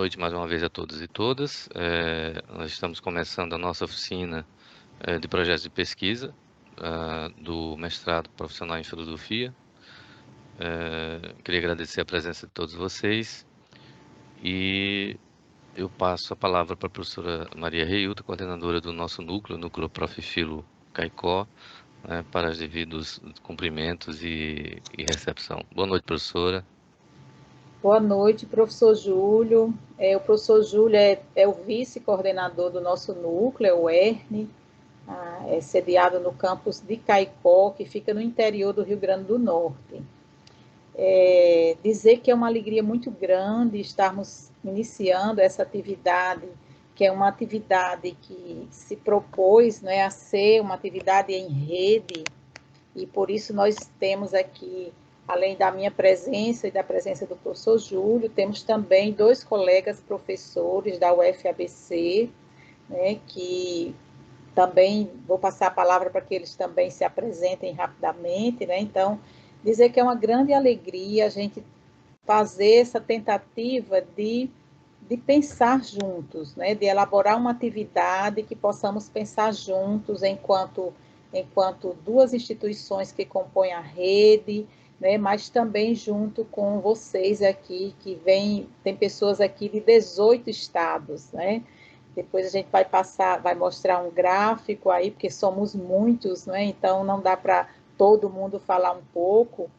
noite mais uma vez a todos e todas. Nós estamos começando a nossa oficina de projetos de pesquisa do mestrado profissional em filosofia. Queria agradecer a presença de todos vocês e eu passo a palavra para a professora Maria Reilta, coordenadora do nosso núcleo Prof. Filo Caicó, para os devidos cumprimentos e recepção. Boa noite, professora. Boa noite, professor Júlio. O professor Júlio é o vice-coordenador do nosso núcleo, é o ERN, é sediado no campus de Caicó, que fica no interior do Rio Grande do Norte. Dizer que é uma alegria muito grande estarmos iniciando essa atividade, que é uma atividade que se propôs, né, a ser uma atividade em rede, e por isso nós temos aqui, além da minha presença e da presença do professor Júlio, temos também 2 colegas professores da UFABC, né, que também vou passar a palavra para que eles também se apresentem rapidamente, né? Então, dizer que é uma grande alegria a gente fazer essa tentativa de pensar juntos, né? De elaborar uma atividade que possamos pensar juntos enquanto 2 instituições que compõem a rede, né? Mas também junto com vocês aqui, que tem pessoas aqui de 18 estados, né? Depois a gente vai mostrar um gráfico aí, porque somos muitos, né? Então não dá para todo mundo falar um pouco,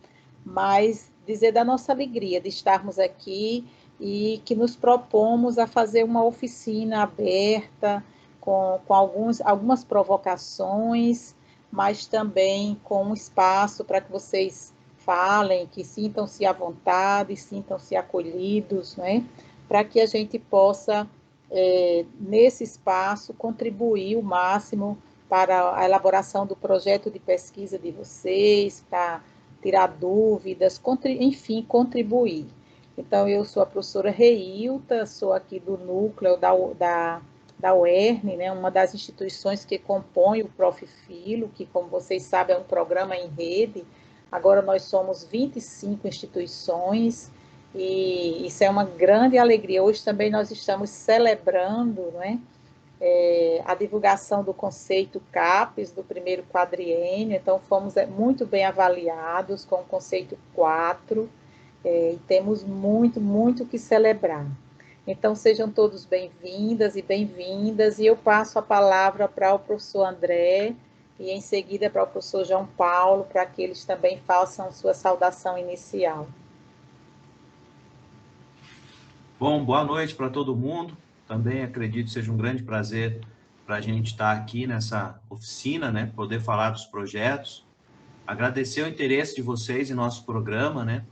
mas dizer da nossa alegria de estarmos aqui e que nos propomos a fazer uma oficina aberta, com algumas provocações, mas também com um espaço para que vocês falem, que sintam-se à vontade, sintam-se acolhidos, né? Para que a gente possa, nesse espaço, contribuir o máximo para a elaboração do projeto de pesquisa de vocês, para tirar dúvidas, enfim, contribuir. Então, eu sou a professora Reilta, sou aqui do núcleo da UERN, né, uma das instituições que compõe o Prof. Filo, que, como vocês sabem, é um programa em rede. Agora nós somos 25 instituições, e isso é uma grande alegria. Hoje também nós estamos celebrando, né, a divulgação do conceito CAPES do primeiro quadriênio, então fomos muito bem avaliados com o conceito 4, e temos muito, muito que celebrar. Então, sejam todos bem-vindas e bem-vindas, e eu passo a palavra para o professor André, e em seguida para o professor João Paulo, para que eles também façam sua saudação inicial. Bom, boa noite para todo mundo. Também acredito que seja um grande prazer para a gente estar aqui nessa oficina, né? Poder falar dos projetos. Agradecer o interesse de vocês em nosso programa, né?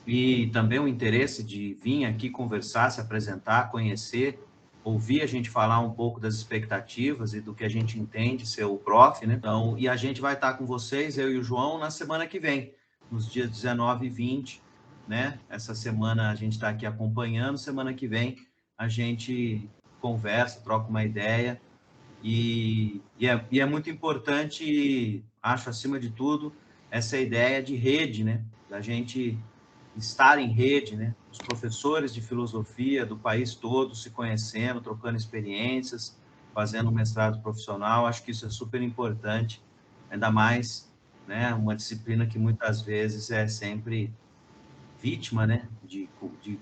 E também o interesse de vir aqui conversar, se apresentar, conhecer, ouvir a gente falar um pouco das expectativas e do que a gente entende ser o prof, né? Então, e a gente vai estar com vocês, eu e o João, na semana que vem, nos dias 19 e 20, né? Essa semana a gente está aqui acompanhando, semana que vem a gente conversa, troca uma ideia, e é muito importante, acho, acima de tudo, essa ideia de rede, né? Da gente estar em rede, né? Os professores de filosofia do país todo se conhecendo, trocando experiências, fazendo um mestrado profissional, acho que isso é super importante, ainda mais, né? Uma disciplina que muitas vezes é sempre vítima, né, de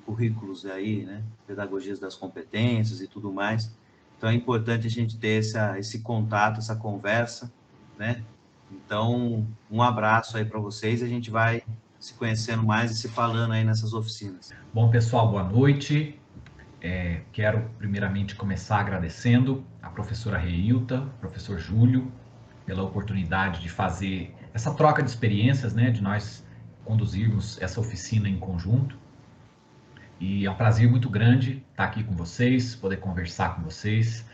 currículos aí, né, pedagogias das competências e tudo mais. Então, é importante a gente ter esse contato, essa conversa, né? Então, um abraço aí para vocês, a gente vai se conhecendo mais e se falando aí nessas oficinas. Bom, pessoal, boa noite. Quero, primeiramente, começar agradecendo a professora Reilta, professor Júlio, pela oportunidade de fazer essa troca de experiências, né, de nós conduzirmos essa oficina em conjunto. E é um prazer muito grande estar aqui com vocês, poder conversar com vocês.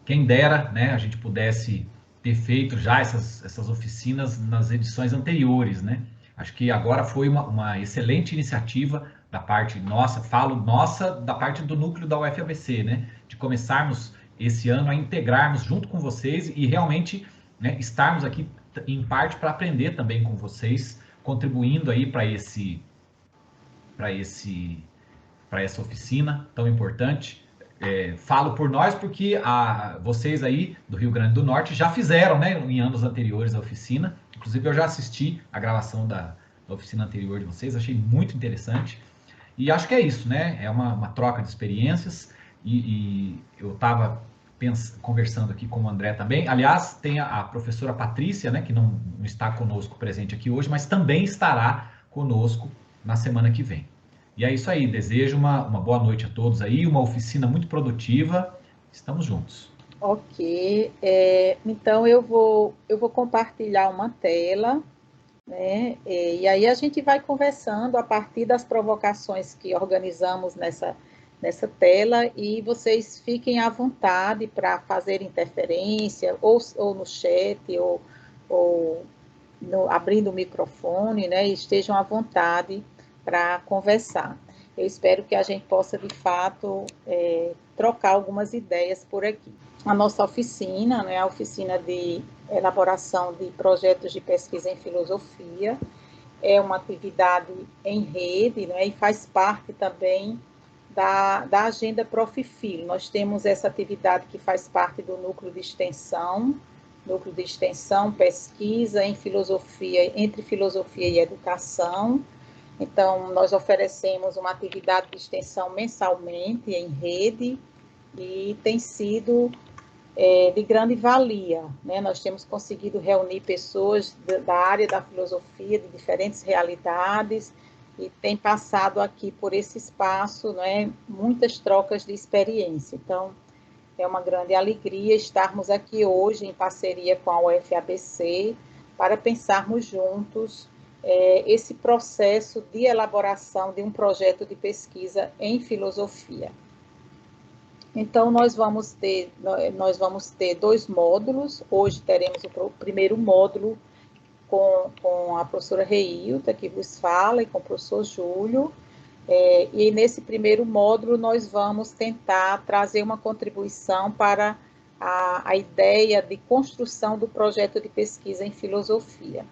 Quem dera, né, a gente pudesse ter feito já essas oficinas nas edições anteriores, né? Acho que agora foi uma excelente iniciativa da parte nossa, da parte do núcleo da UFABC, né? De começarmos esse ano a integrarmos junto com vocês e realmente, né, estarmos aqui em parte para aprender também com vocês, contribuindo aí para esse para essa oficina tão importante. Falo por nós porque vocês aí do Rio Grande do Norte já fizeram, né, em anos anteriores a oficina. Inclusive eu já assisti a gravação da oficina anterior de vocês, achei muito interessante. E acho que é isso, né? É uma troca de experiências. E eu estava conversando aqui com o André também. Aliás, tem a professora Patrícia, né, que não está conosco presente aqui hoje, mas também estará conosco na semana que vem. E é isso aí, desejo uma boa noite a todos aí, uma oficina muito produtiva. Estamos juntos. Ok, então eu vou compartilhar uma tela, né? E aí a gente vai conversando a partir das provocações que organizamos nessa tela, e vocês fiquem à vontade para fazer interferência, ou no chat, ou abrindo o microfone, né? E estejam à vontade para conversar. Eu espero que a gente possa, de fato, trocar algumas ideias por aqui. A nossa oficina, né, a oficina de elaboração de projetos de pesquisa em filosofia, é uma atividade em rede, né, e faz parte também da agenda Profifil. Nós temos essa atividade que faz parte do núcleo de extensão, pesquisa em filosofia, entre filosofia e educação. Então, nós oferecemos uma atividade de extensão mensalmente em rede e tem sido de grande valia, né? Nós temos conseguido reunir pessoas da área da filosofia, de diferentes realidades, e tem passado aqui por esse espaço, né, muitas trocas de experiência. Então, é uma grande alegria estarmos aqui hoje em parceria com a UFABC para pensarmos juntos esse processo de elaboração de um projeto de pesquisa em filosofia. Então, nós vamos ter 2 módulos. Hoje teremos o primeiro módulo com a professora Reilta, que vos fala, e com o professor Júlio. E nesse primeiro módulo nós vamos tentar trazer uma contribuição para a ideia de construção do projeto de pesquisa em filosofia.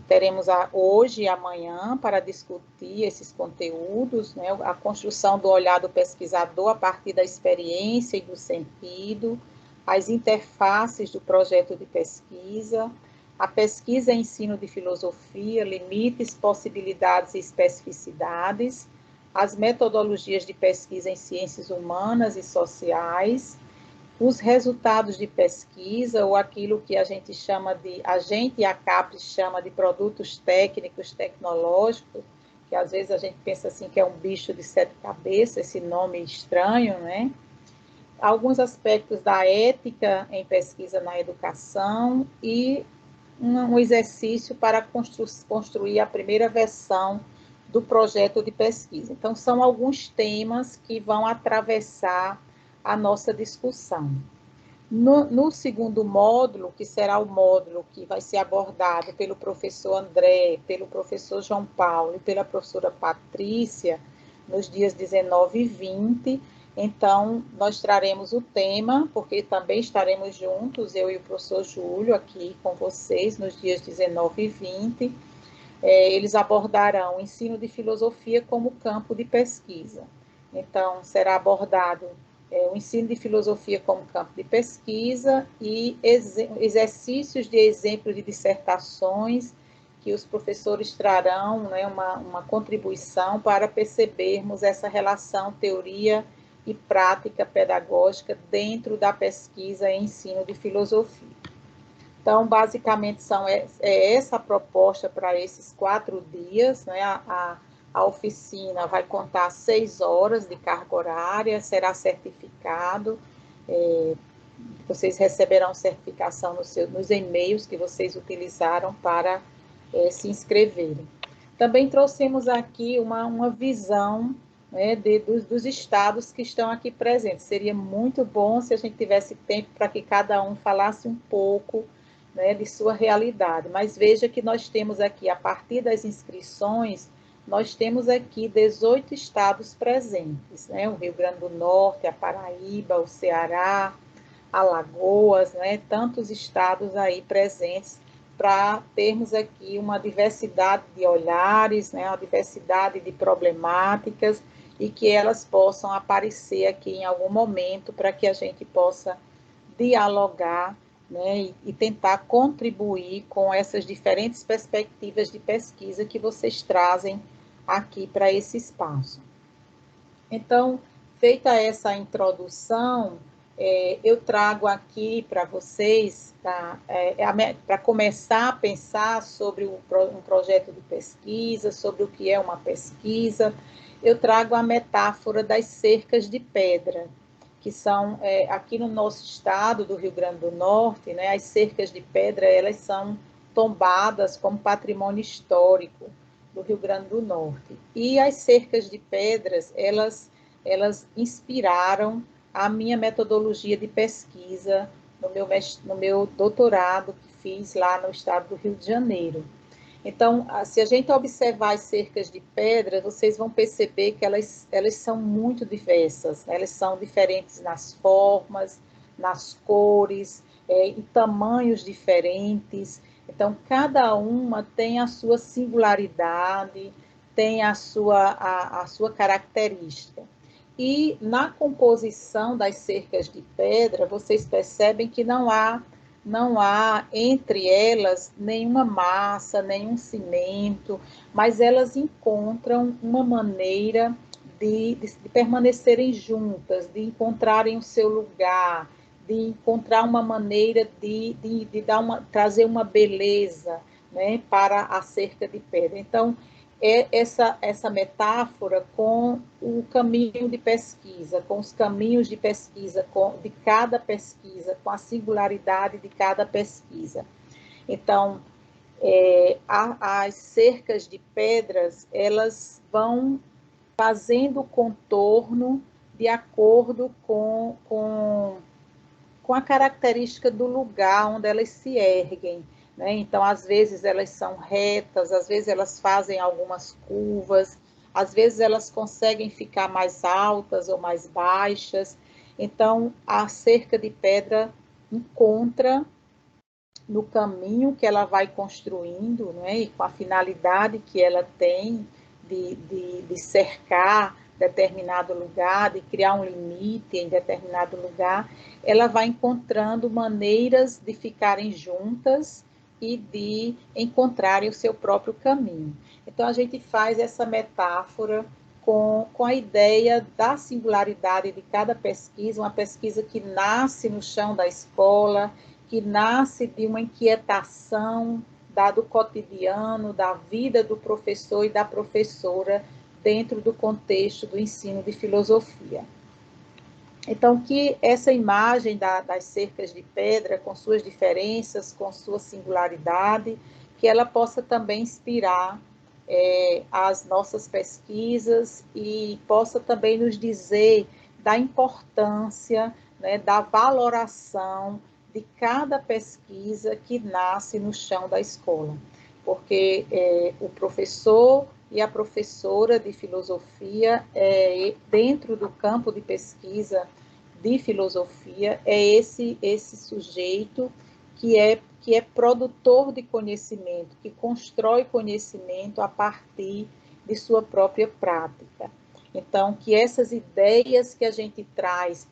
Teremos hoje e amanhã para discutir esses conteúdos, né, a construção do olhar do pesquisador a partir da experiência e do sentido, as interfaces do projeto de pesquisa, a pesquisa e ensino de filosofia, limites, possibilidades e especificidades, as metodologias de pesquisa em ciências humanas e sociais, os resultados de pesquisa, ou aquilo que a gente e a CAPES chama de produtos técnicos, tecnológicos, que às vezes a gente pensa assim que é um bicho de 7 cabeças, esse nome estranho, né? Alguns aspectos da ética em pesquisa na educação e um exercício para construir a primeira versão do projeto de pesquisa. Então, são alguns temas que vão atravessar a nossa discussão. No segundo módulo, que será o módulo que vai ser abordado pelo professor André, pelo professor João Paulo e pela professora Patrícia, nos dias 19 e 20, então, nós traremos o tema, porque também estaremos juntos, eu e o professor Júlio, aqui com vocês, nos dias 19 e 20. Eles abordarão o ensino de filosofia como campo de pesquisa. Então, será abordado o ensino de filosofia como campo de pesquisa e exercícios de exemplo de dissertações que os professores trarão, né, uma contribuição para percebermos essa relação teoria e prática pedagógica dentro da pesquisa e ensino de filosofia. Então, basicamente, é essa a proposta para esses 4 dias, né? A oficina vai contar 6 horas de carga horária, será certificado, vocês receberão certificação nos e-mails que vocês utilizaram para se inscreverem. Também trouxemos aqui uma visão, né, dos estados que estão aqui presentes. Seria muito bom se a gente tivesse tempo para que cada um falasse um pouco, né, de sua realidade. Mas veja que nós temos aqui, a partir das inscrições, nós temos aqui 18 estados presentes, né? O Rio Grande do Norte, a Paraíba, o Ceará, Alagoas, né? Tantos estados aí presentes para termos aqui uma diversidade de olhares, né, uma diversidade de problemáticas, e que elas possam aparecer aqui em algum momento para que a gente possa dialogar, né, e tentar contribuir com essas diferentes perspectivas de pesquisa que vocês trazem aqui para esse espaço. Então, feita essa introdução, eu trago aqui para vocês, para começar a pensar sobre um projeto de pesquisa, sobre o que é uma pesquisa, eu trago a metáfora das cercas de pedra, que são, aqui no nosso estado do Rio Grande do Norte, né, as cercas de pedra, elas são tombadas como patrimônio histórico do Rio Grande do Norte. E as cercas de pedras, elas inspiraram a minha metodologia de pesquisa no meu doutorado que fiz lá no estado do Rio de Janeiro. Então, se a gente observar as cercas de pedra, vocês vão perceber que elas são muito diversas, né? Elas são diferentes nas formas, nas cores, em tamanhos diferentes. Então, cada uma tem a sua singularidade, tem a sua característica. E na composição das cercas de pedra, vocês percebem que não há entre elas nenhuma massa, nenhum cimento, mas elas encontram uma maneira de permanecerem juntas, de encontrarem o seu lugar, de encontrar uma maneira de trazer uma beleza, né, para a cerca de pedra. Então, essa metáfora com o caminho de pesquisa, com os caminhos de pesquisa, de cada pesquisa, com a singularidade de cada pesquisa. Então, as cercas de pedras, elas vão fazendo o contorno de acordo com a característica do lugar onde elas se erguem, né? Então, às vezes elas são retas, às vezes elas fazem algumas curvas, às vezes elas conseguem ficar mais altas ou mais baixas. Então, a cerca de pedra encontra no caminho que ela vai construindo, né? E com a finalidade que ela tem de cercar determinado lugar, de criar um limite em determinado lugar, ela vai encontrando maneiras de ficarem juntas e de encontrarem o seu próprio caminho. Então, a gente faz essa metáfora com a ideia da singularidade de cada pesquisa, uma pesquisa que nasce no chão da escola, que nasce de uma inquietação do cotidiano, da vida do professor e da professora, dentro do contexto do ensino de filosofia. Então, que essa imagem das cercas de pedra, com suas diferenças, com sua singularidade, que ela possa também inspirar as nossas pesquisas e possa também nos dizer da importância, né, da valoração de cada pesquisa que nasce no chão da escola. Porque o professor e a professora de filosofia, dentro do campo de pesquisa de filosofia, é esse sujeito que é produtor de conhecimento, que constrói conhecimento a partir de sua própria prática. Então, que essas ideias que a gente traz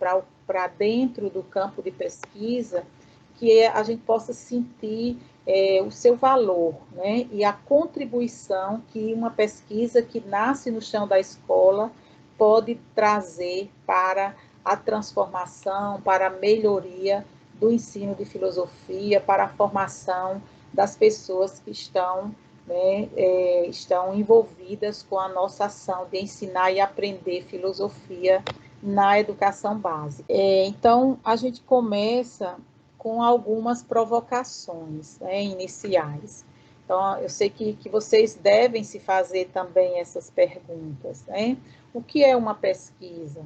para dentro do campo de pesquisa, que a gente possa sentir o seu valor, né? E a contribuição que uma pesquisa que nasce no chão da escola pode trazer para a transformação, para a melhoria do ensino de filosofia, para a formação das pessoas que estão envolvidas com a nossa ação de ensinar e aprender filosofia na educação básica. Então, a gente começa com algumas provocações, né, iniciais. Então, eu sei que vocês devem se fazer também essas perguntas, né? O que é uma pesquisa?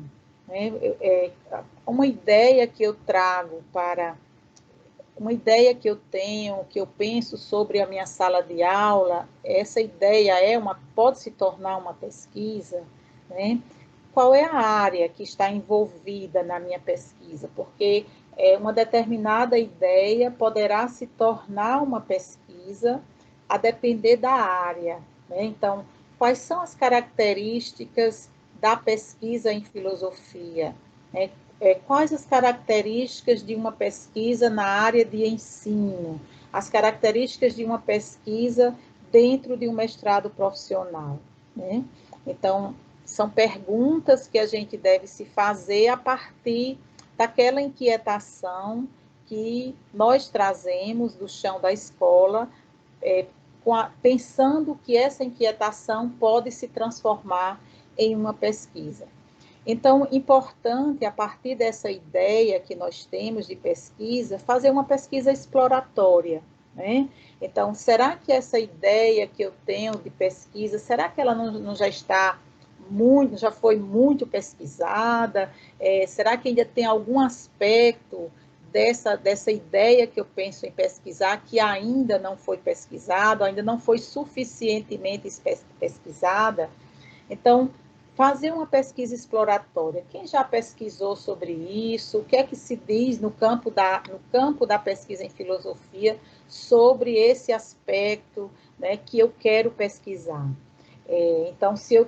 Uma ideia que eu trago uma ideia que eu tenho, que eu penso sobre a minha sala de aula, essa ideia pode se tornar uma pesquisa, né? qual é a área que está envolvida na minha pesquisa, porque uma determinada ideia poderá se tornar uma pesquisa a depender da área, né? Então, quais são as características da pesquisa em filosofia, né? Quais as características de uma pesquisa na área de ensino, as características de uma pesquisa dentro de um mestrado profissional, né? Então, são perguntas que a gente deve se fazer a partir daquela inquietação que nós trazemos do chão da escola, pensando que essa inquietação pode se transformar em uma pesquisa. Então, importante, a partir dessa ideia que nós temos de pesquisa, fazer uma pesquisa exploratória, né? Então, será que essa ideia que eu tenho de pesquisa, será que ela não já está já foi muito pesquisada? Será que ainda tem algum aspecto dessa ideia que eu penso em pesquisar que ainda não foi pesquisado, ainda não foi suficientemente pesquisada? Então, fazer uma pesquisa exploratória. Quem já pesquisou sobre isso? O que é que se diz no campo da pesquisa em filosofia sobre esse aspecto, né, que eu quero pesquisar? Então, se eu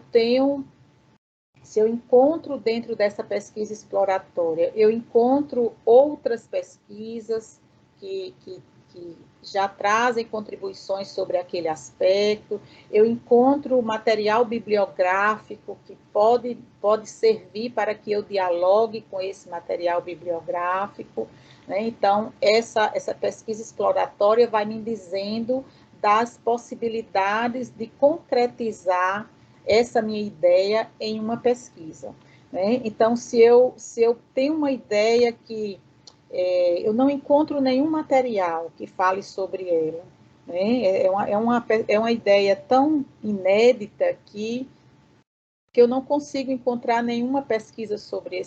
encontro dentro dessa pesquisa exploratória, eu encontro outras pesquisas que já trazem contribuições sobre aquele aspecto, eu encontro material bibliográfico que pode servir para que eu dialogue com esse material bibliográfico, né? Então, essa pesquisa exploratória vai me dizendo das possibilidades de concretizar essa minha ideia em uma pesquisa, né? Então, se eu tenho uma ideia que eu não encontro nenhum material que fale sobre ela, né? É uma ideia tão inédita que eu não consigo encontrar nenhuma pesquisa sobre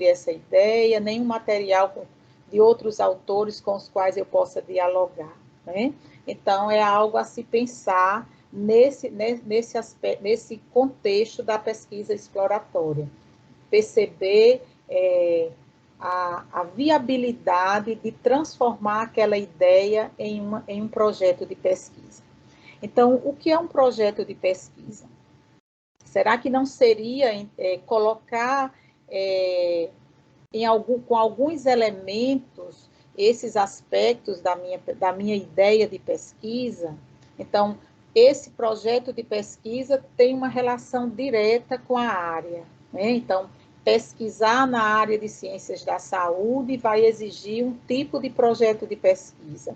essa ideia, nenhum material de outros autores com os quais eu possa dialogar, né? Então, é algo a se pensar nesse aspecto, nesse contexto da pesquisa exploratória. Perceber a viabilidade de transformar aquela ideia em um projeto de pesquisa. Então, o que é um projeto de pesquisa? Será que não seria colocar com alguns elementos esses aspectos da minha ideia de pesquisa? Então, esse projeto de pesquisa tem uma relação direta com a área, né? Então, pesquisar na área de ciências da saúde vai exigir um tipo de projeto de pesquisa.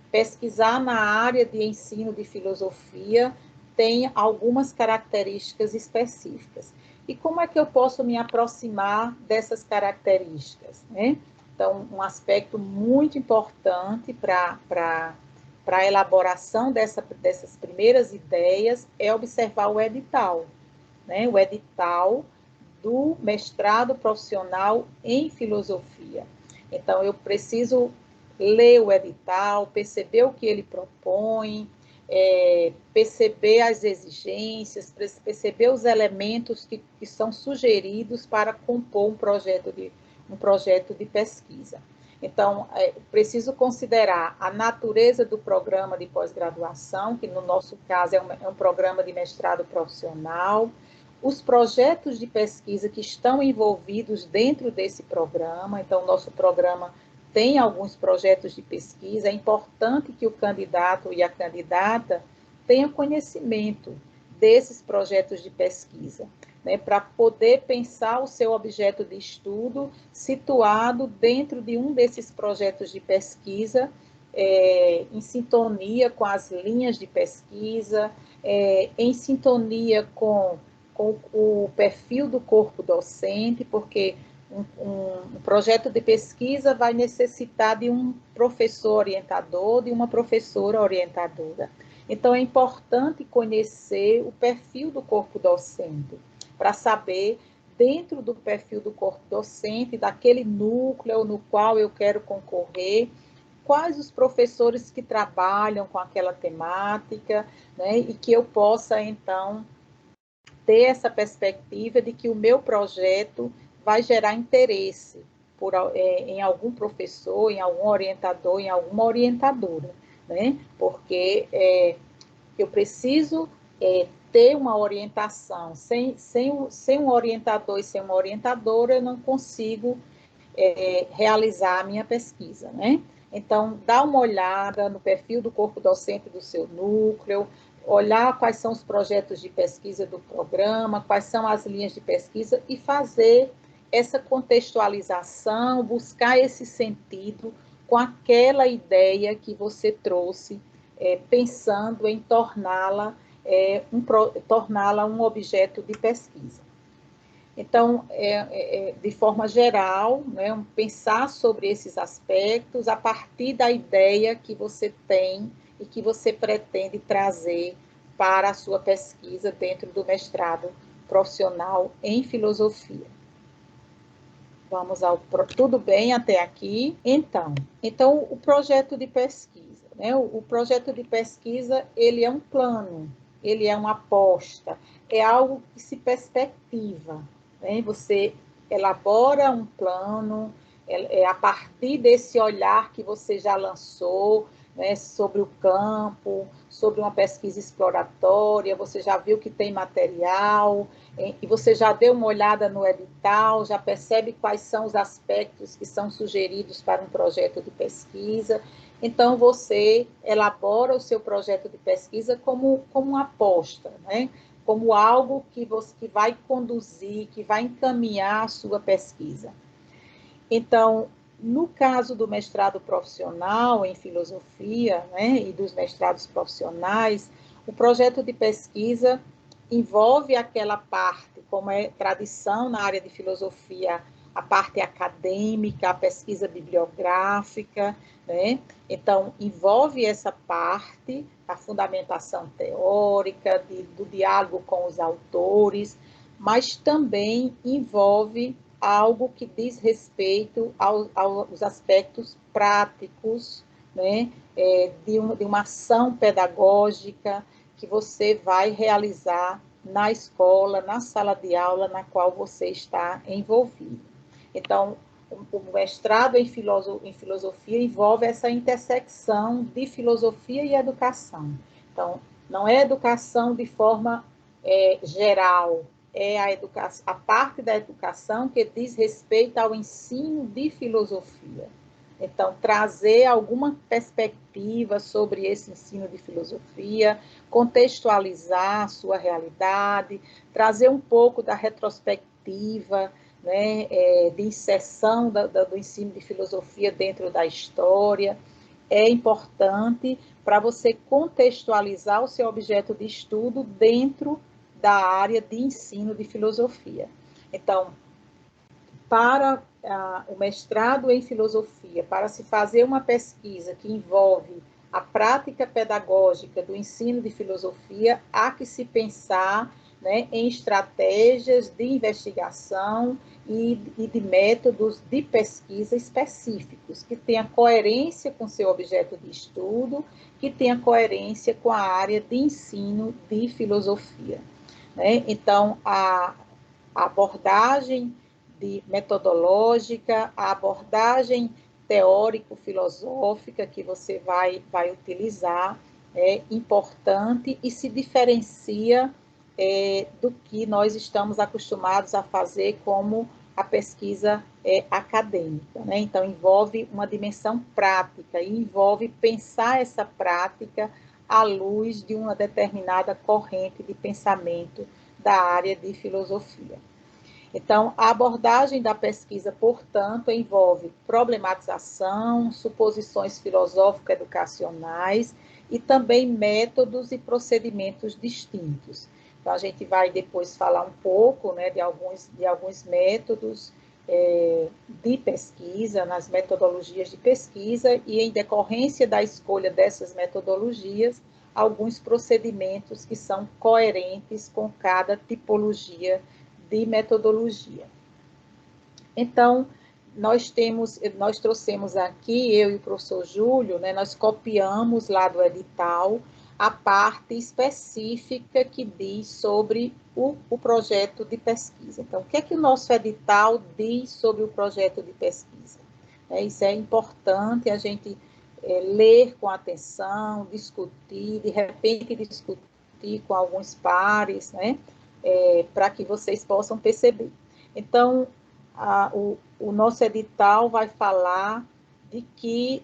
Pesquisar na área de ensino de filosofia tem algumas características específicas. E como é que eu posso me aproximar dessas características, né? Então, um aspecto muito importante para a elaboração dessas primeiras ideias é observar o edital, né? O edital do mestrado profissional em filosofia. Então, eu preciso ler o edital, perceber o que ele propõe, perceber as exigências, perceber os elementos que são sugeridos para compor um projeto de pesquisa. Então, preciso considerar a natureza do programa de pós-graduação, que no nosso caso é um programa de mestrado profissional, os projetos de pesquisa que estão envolvidos dentro desse programa. Então, o nosso programa tem alguns projetos de pesquisa. É importante que o candidato e a candidata tenham conhecimento desses projetos de pesquisa, né, para poder pensar o seu objeto de estudo situado dentro de um desses projetos de pesquisa, em sintonia com as linhas de pesquisa, em sintonia com o perfil do corpo docente, porque um projeto de pesquisa vai necessitar de um professor orientador, de uma professora orientadora. Então, é importante conhecer o perfil do corpo docente, para saber, dentro do perfil do corpo docente, daquele núcleo no qual eu quero concorrer, quais os professores que trabalham com aquela temática, né, e que eu possa, então, ter essa perspectiva de que o meu projeto vai gerar interesse em algum professor, em algum orientador, em alguma orientadora, né? Porque eu preciso ter uma orientação. Sem um orientador e sem uma orientadora, eu não consigo realizar a minha pesquisa, né? Então, dá uma olhada no perfil do corpo docente do seu núcleo, olhar quais são os projetos de pesquisa do programa, quais são as linhas de pesquisa e fazer essa contextualização, buscar esse sentido com aquela ideia que você trouxe, pensando em torná-la um objeto de pesquisa. Então, de forma geral, né, pensar sobre esses aspectos a partir da ideia que você tem e que você pretende trazer para a sua pesquisa dentro do mestrado profissional em filosofia. Vamos tudo bem até aqui? Então, o projeto de pesquisa, né? O projeto de pesquisa, ele é um plano, ele é uma aposta, é algo que se perspectiva, né? Você elabora um plano, a partir desse olhar que você já lançou, né, sobre o campo, sobre uma pesquisa exploratória, você já viu que tem material, e você já deu uma olhada no edital, já percebe quais são os aspectos que são sugeridos para um projeto de pesquisa. Então, você elabora o seu projeto de pesquisa como uma aposta, né? Como algo que vai conduzir, que vai encaminhar a sua pesquisa. Então, no caso do mestrado profissional em filosofia, né, e dos mestrados profissionais, o projeto de pesquisa envolve aquela parte, como é tradição na área de filosofia, a parte acadêmica, a pesquisa bibliográfica, né? Então, envolve essa parte, a fundamentação teórica, do diálogo com os autores, mas também envolve algo que diz respeito aos aspectos práticos, né, de uma ação pedagógica que você vai realizar na escola, na sala de aula na qual você está envolvido. Então, o mestrado em filosofia envolve essa intersecção de filosofia e educação. Então, não é educação de forma geral, é a parte da educação que diz respeito ao ensino de filosofia. Então, trazer alguma perspectiva sobre esse ensino de filosofia, contextualizar a sua realidade, trazer um pouco da retrospectiva, né, de inserção do ensino de filosofia dentro da história, é importante para você contextualizar o seu objeto de estudo dentro da área de ensino de filosofia. Então, para o mestrado em filosofia, para se fazer uma pesquisa que envolve a prática pedagógica do ensino de filosofia, há que se pensar, né, em estratégias de investigação e de métodos de pesquisa específicos, que tenha coerência com seu objeto de estudo, que tenha coerência com a área de ensino de filosofia, né? Então, a abordagem metodológica, a abordagem teórico-filosófica que você vai utilizar é importante e se diferencia do que nós estamos acostumados a fazer como a pesquisa acadêmica, né? Então, envolve uma dimensão prática e envolve pensar essa prática à luz de uma determinada corrente de pensamento da área de filosofia. Então, a abordagem da pesquisa, portanto, envolve problematização, suposições filosófico-educacionais e também métodos e procedimentos distintos. Então, a gente vai depois falar um pouco, né, de alguns métodos de pesquisa, nas metodologias de pesquisa, e em decorrência da escolha dessas metodologias, alguns procedimentos que são coerentes com cada tipologia de metodologia. Então, nós trouxemos aqui, eu e o professor Júlio, né, nós copiamos lá do edital a parte específica que diz sobre o projeto de pesquisa. Então, o que é que o nosso edital diz sobre o projeto de pesquisa? Isso é importante a gente ler com atenção, discutir, de repente discutir com alguns pares, né, para que vocês possam perceber. Então, o nosso edital vai falar de que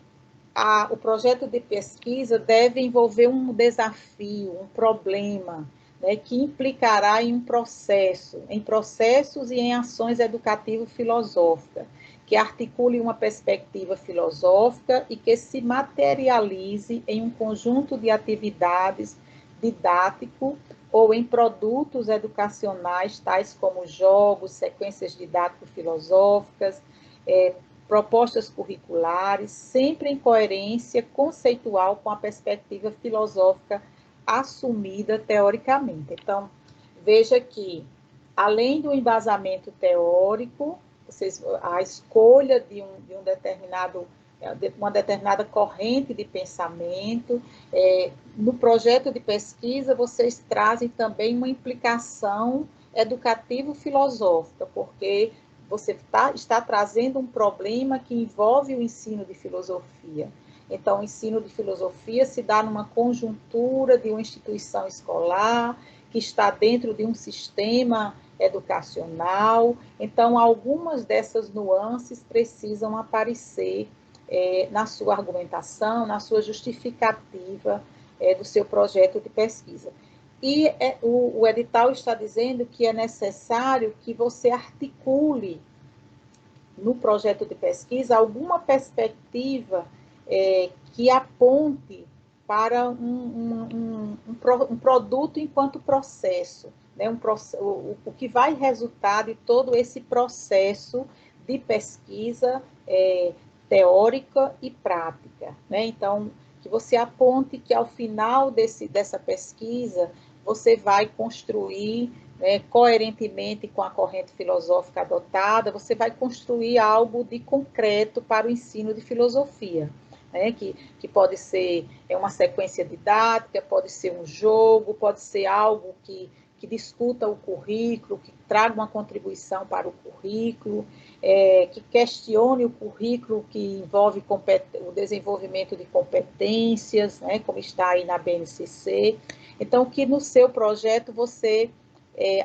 o projeto de pesquisa deve envolver um desafio, um problema, né, que implicará em em processos e em ações educativo-filosóficas, que articule uma perspectiva filosófica e que se materialize em um conjunto de atividades didático ou em produtos educacionais, tais como jogos, sequências didático-filosóficas, propostas curriculares, sempre em coerência conceitual com a perspectiva filosófica assumida teoricamente. Então, veja que, além do embasamento teórico, a escolha de uma determinada corrente de pensamento, no projeto de pesquisa, vocês trazem também uma implicação educativo-filosófica, porque você está trazendo um problema que envolve o ensino de filosofia. Então, o ensino de filosofia se dá numa conjuntura de uma instituição escolar, que está dentro de um sistema educacional. Então, algumas dessas nuances precisam aparecer na sua argumentação, na sua justificativa do seu projeto de pesquisa. E o edital está dizendo que é necessário que você articule no projeto de pesquisa alguma perspectiva que aponte para um produto enquanto processo, né? O que vai resultar de todo esse processo de pesquisa teórica e prática, né? Então, que você aponte que ao final dessa pesquisa você vai construir, né, coerentemente com a corrente filosófica adotada, você vai construir algo de concreto para o ensino de filosofia, né, que pode ser uma sequência didática, pode ser um jogo, pode ser algo que discuta o currículo, que traga uma contribuição para o currículo, que questione o currículo, que envolve o desenvolvimento de competências, né, como está aí na BNCC. Então, que no seu projeto você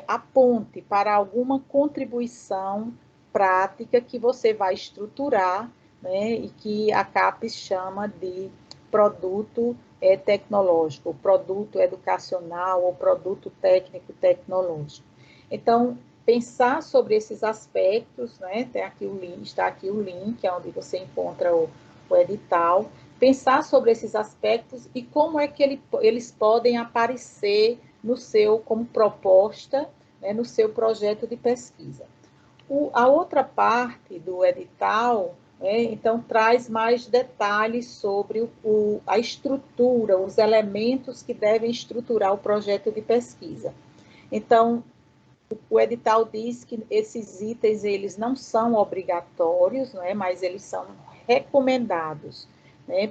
aponte para alguma contribuição prática que você vai estruturar, né, e que a CAPES chama de produto tecnológico, produto educacional ou produto técnico-tecnológico. Então, pensar sobre esses aspectos, né, está aqui o link, onde você encontra o edital, pensar sobre esses aspectos e como é que eles podem aparecer como proposta, né, no seu projeto de pesquisa. A outra parte do edital, então, traz mais detalhes sobre a estrutura, os elementos que devem estruturar o projeto de pesquisa. Então, o edital diz que esses itens, eles não são obrigatórios, mas eles são recomendados, né,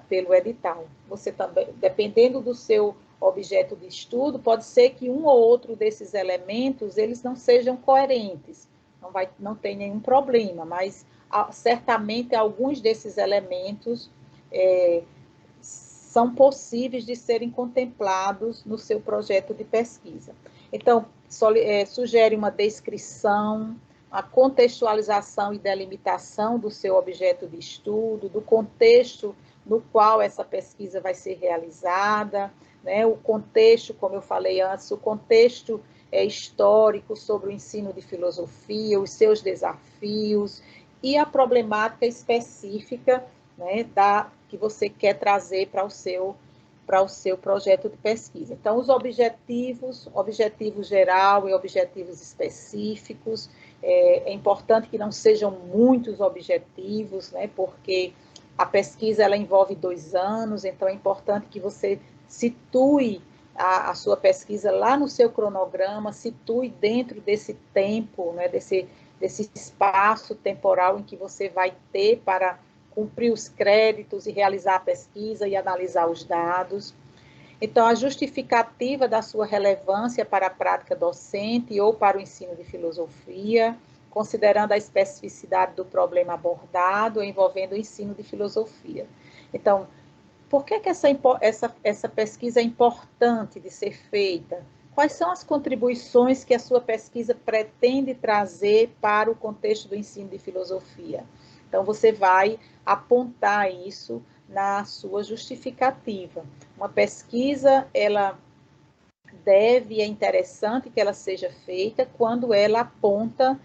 pelo edital. Você também, dependendo do seu objeto de estudo, pode ser que um ou outro desses elementos, eles não sejam coerentes, não tem nenhum problema, mas certamente alguns desses elementos são possíveis de serem contemplados no seu projeto de pesquisa. Então, sugere uma descrição, a contextualização e delimitação do seu objeto de estudo, do contexto no qual essa pesquisa vai ser realizada, né? O contexto, como eu falei antes, o contexto histórico sobre o ensino de filosofia, os seus desafios e a problemática específica, né, que você quer trazer para o seu projeto de pesquisa. Então, os objetivo geral e objetivos específicos, é importante que não sejam muitos objetivos, né, porque a pesquisa ela envolve 2 anos, então é importante que você situe a sua pesquisa lá no seu cronograma, situe dentro desse tempo, né, desse espaço temporal em que você vai ter para cumprir os créditos e realizar a pesquisa e analisar os dados. Então, a justificativa da sua relevância para a prática docente ou para o ensino de filosofia, considerando a especificidade do problema abordado envolvendo o ensino de filosofia. Então, por que essa pesquisa é importante de ser feita? Quais são as contribuições que a sua pesquisa pretende trazer para o contexto do ensino de filosofia? Então, você vai apontar isso na sua justificativa. Uma pesquisa, ela deve, é interessante que ela seja feita quando ela aponta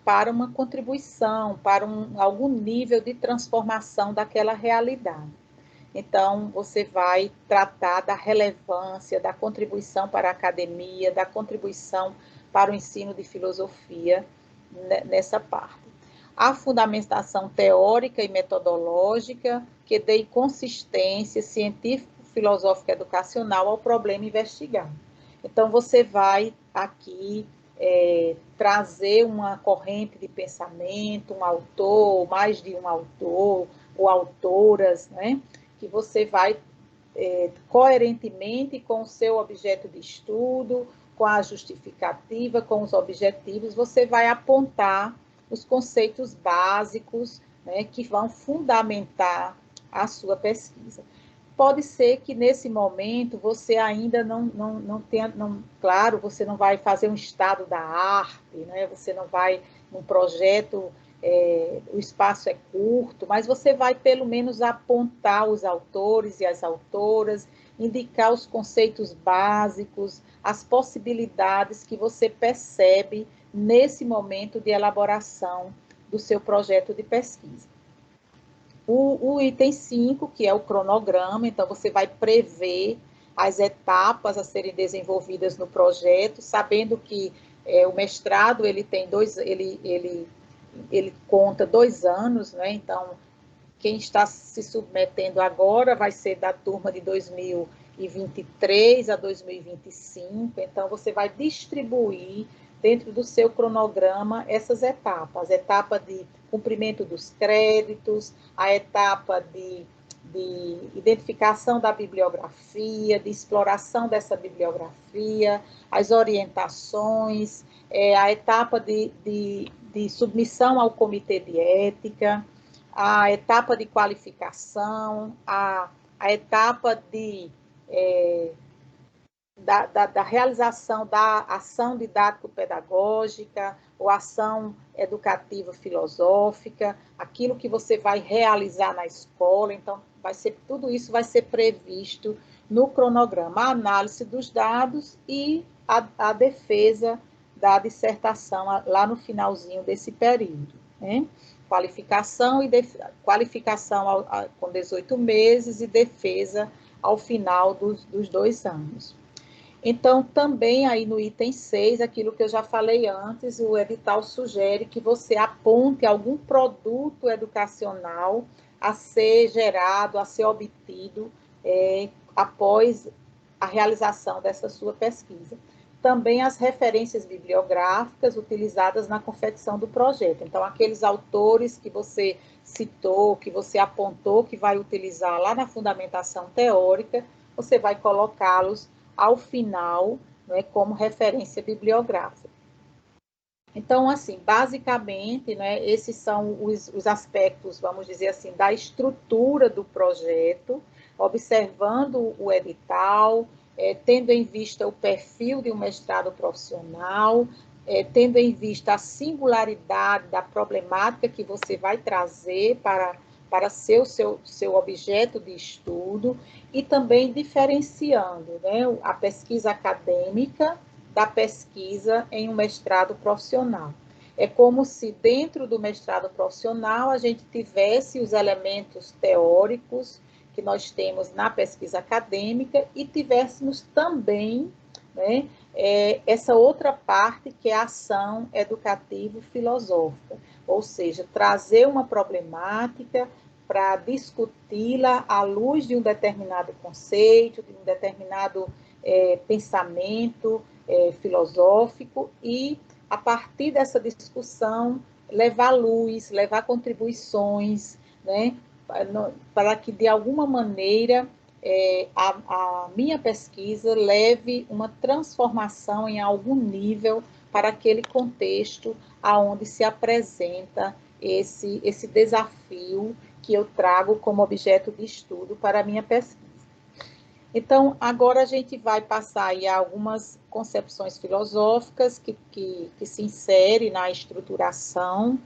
para uma contribuição, para algum nível de transformação daquela realidade. Então, você vai tratar da relevância, da contribuição para a academia, da contribuição para o ensino de filosofia nessa parte. A fundamentação teórica e metodológica que dê consistência científico-filosófica educacional ao problema investigado. Então, você vai aqui trazer uma corrente de pensamento, um autor, mais de um autor, ou autoras, né? Que você vai coerentemente com o seu objeto de estudo, com a justificativa, com os objetivos, você vai apontar os conceitos básicos, né, que vão fundamentar a sua pesquisa. Pode ser que nesse momento você ainda não tenha, claro, você não vai fazer um estado da arte, né, você não vai num projeto, o espaço é curto, mas você vai pelo menos apontar os autores e as autoras, indicar os conceitos básicos, as possibilidades que você percebe nesse momento de elaboração do seu projeto de pesquisa. O item 5, que é o cronograma, então você vai prever as etapas a serem desenvolvidas no projeto, sabendo que o mestrado ele tem ele conta 2 anos, né? Então, quem está se submetendo agora vai ser da turma de 2023 a 2025, então você vai distribuir dentro do seu cronograma essas etapas, a etapa de cumprimento dos créditos, a etapa de identificação da bibliografia, de exploração dessa bibliografia, as orientações, a etapa de submissão ao comitê de ética, a etapa de qualificação, a etapa da realização da ação didático-pedagógica ou ação educativa-filosófica, aquilo que você vai realizar na escola. Então, tudo isso vai ser previsto no cronograma, a análise dos dados e a defesa da dissertação lá no finalzinho desse período, né? Qualificação com 18 meses e defesa ao final dos 2 anos. Então, também aí no item 6, aquilo que eu já falei antes, o edital sugere que você aponte algum produto educacional a ser gerado, a ser obtido após a realização dessa sua pesquisa. Também as referências bibliográficas utilizadas na confecção do projeto. Então, aqueles autores que você citou, que você apontou, que vai utilizar lá na fundamentação teórica, você vai colocá-los ao final, né, como referência bibliográfica. Então, assim, basicamente, né, esses são os aspectos, vamos dizer assim, da estrutura do projeto, observando o edital, tendo em vista o perfil de um mestrado profissional, tendo em vista a singularidade da problemática que você vai trazer para ser o seu objeto de estudo, e também diferenciando, né, a pesquisa acadêmica da pesquisa em um mestrado profissional. É como se dentro do mestrado profissional a gente tivesse os elementos teóricos que nós temos na pesquisa acadêmica e tivéssemos também, né, essa outra parte que é a ação educativo-filosófica, ou seja, trazer uma problemática para discuti-la à luz de um determinado conceito, de um determinado pensamento filosófico e, a partir dessa discussão, levar luz, levar contribuições, né, para que, de alguma maneira, a minha pesquisa leve uma transformação em algum nível para aquele contexto aonde se apresenta esse desafio que eu trago como objeto de estudo para a minha pesquisa. Então, agora a gente vai passar aí a algumas concepções filosóficas que se inserem na estruturação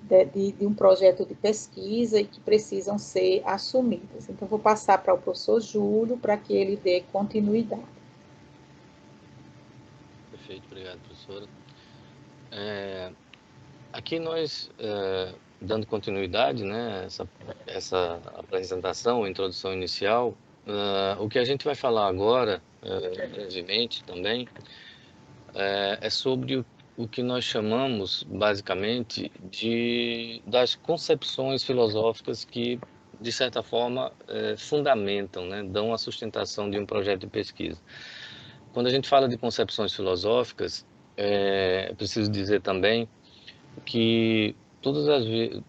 de um projeto de pesquisa e que precisam ser assumidas. Então, vou passar para o professor Júlio para que ele dê continuidade. Perfeito, obrigado, professora. Aqui nós, dando continuidade, né, essa apresentação, a introdução inicial, o que a gente vai falar agora, brevemente também, é sobre o que nós chamamos, basicamente, das concepções filosóficas que, de certa forma, fundamentam, né, dão a sustentação de um projeto de pesquisa. Quando a gente fala de concepções filosóficas, é preciso dizer também que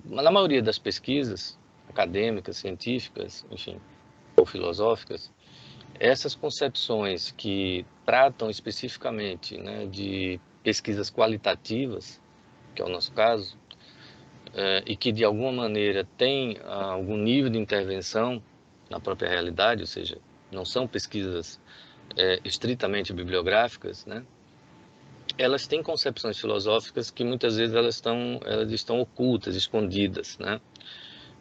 na maioria das pesquisas acadêmicas, científicas, enfim, ou filosóficas, essas concepções que tratam especificamente, né, de pesquisas qualitativas, que é o nosso caso, e que de alguma maneira têm algum nível de intervenção na própria realidade, ou seja, não são pesquisas estritamente bibliográficas, né? Elas têm concepções filosóficas que muitas vezes elas estão ocultas, escondidas, né?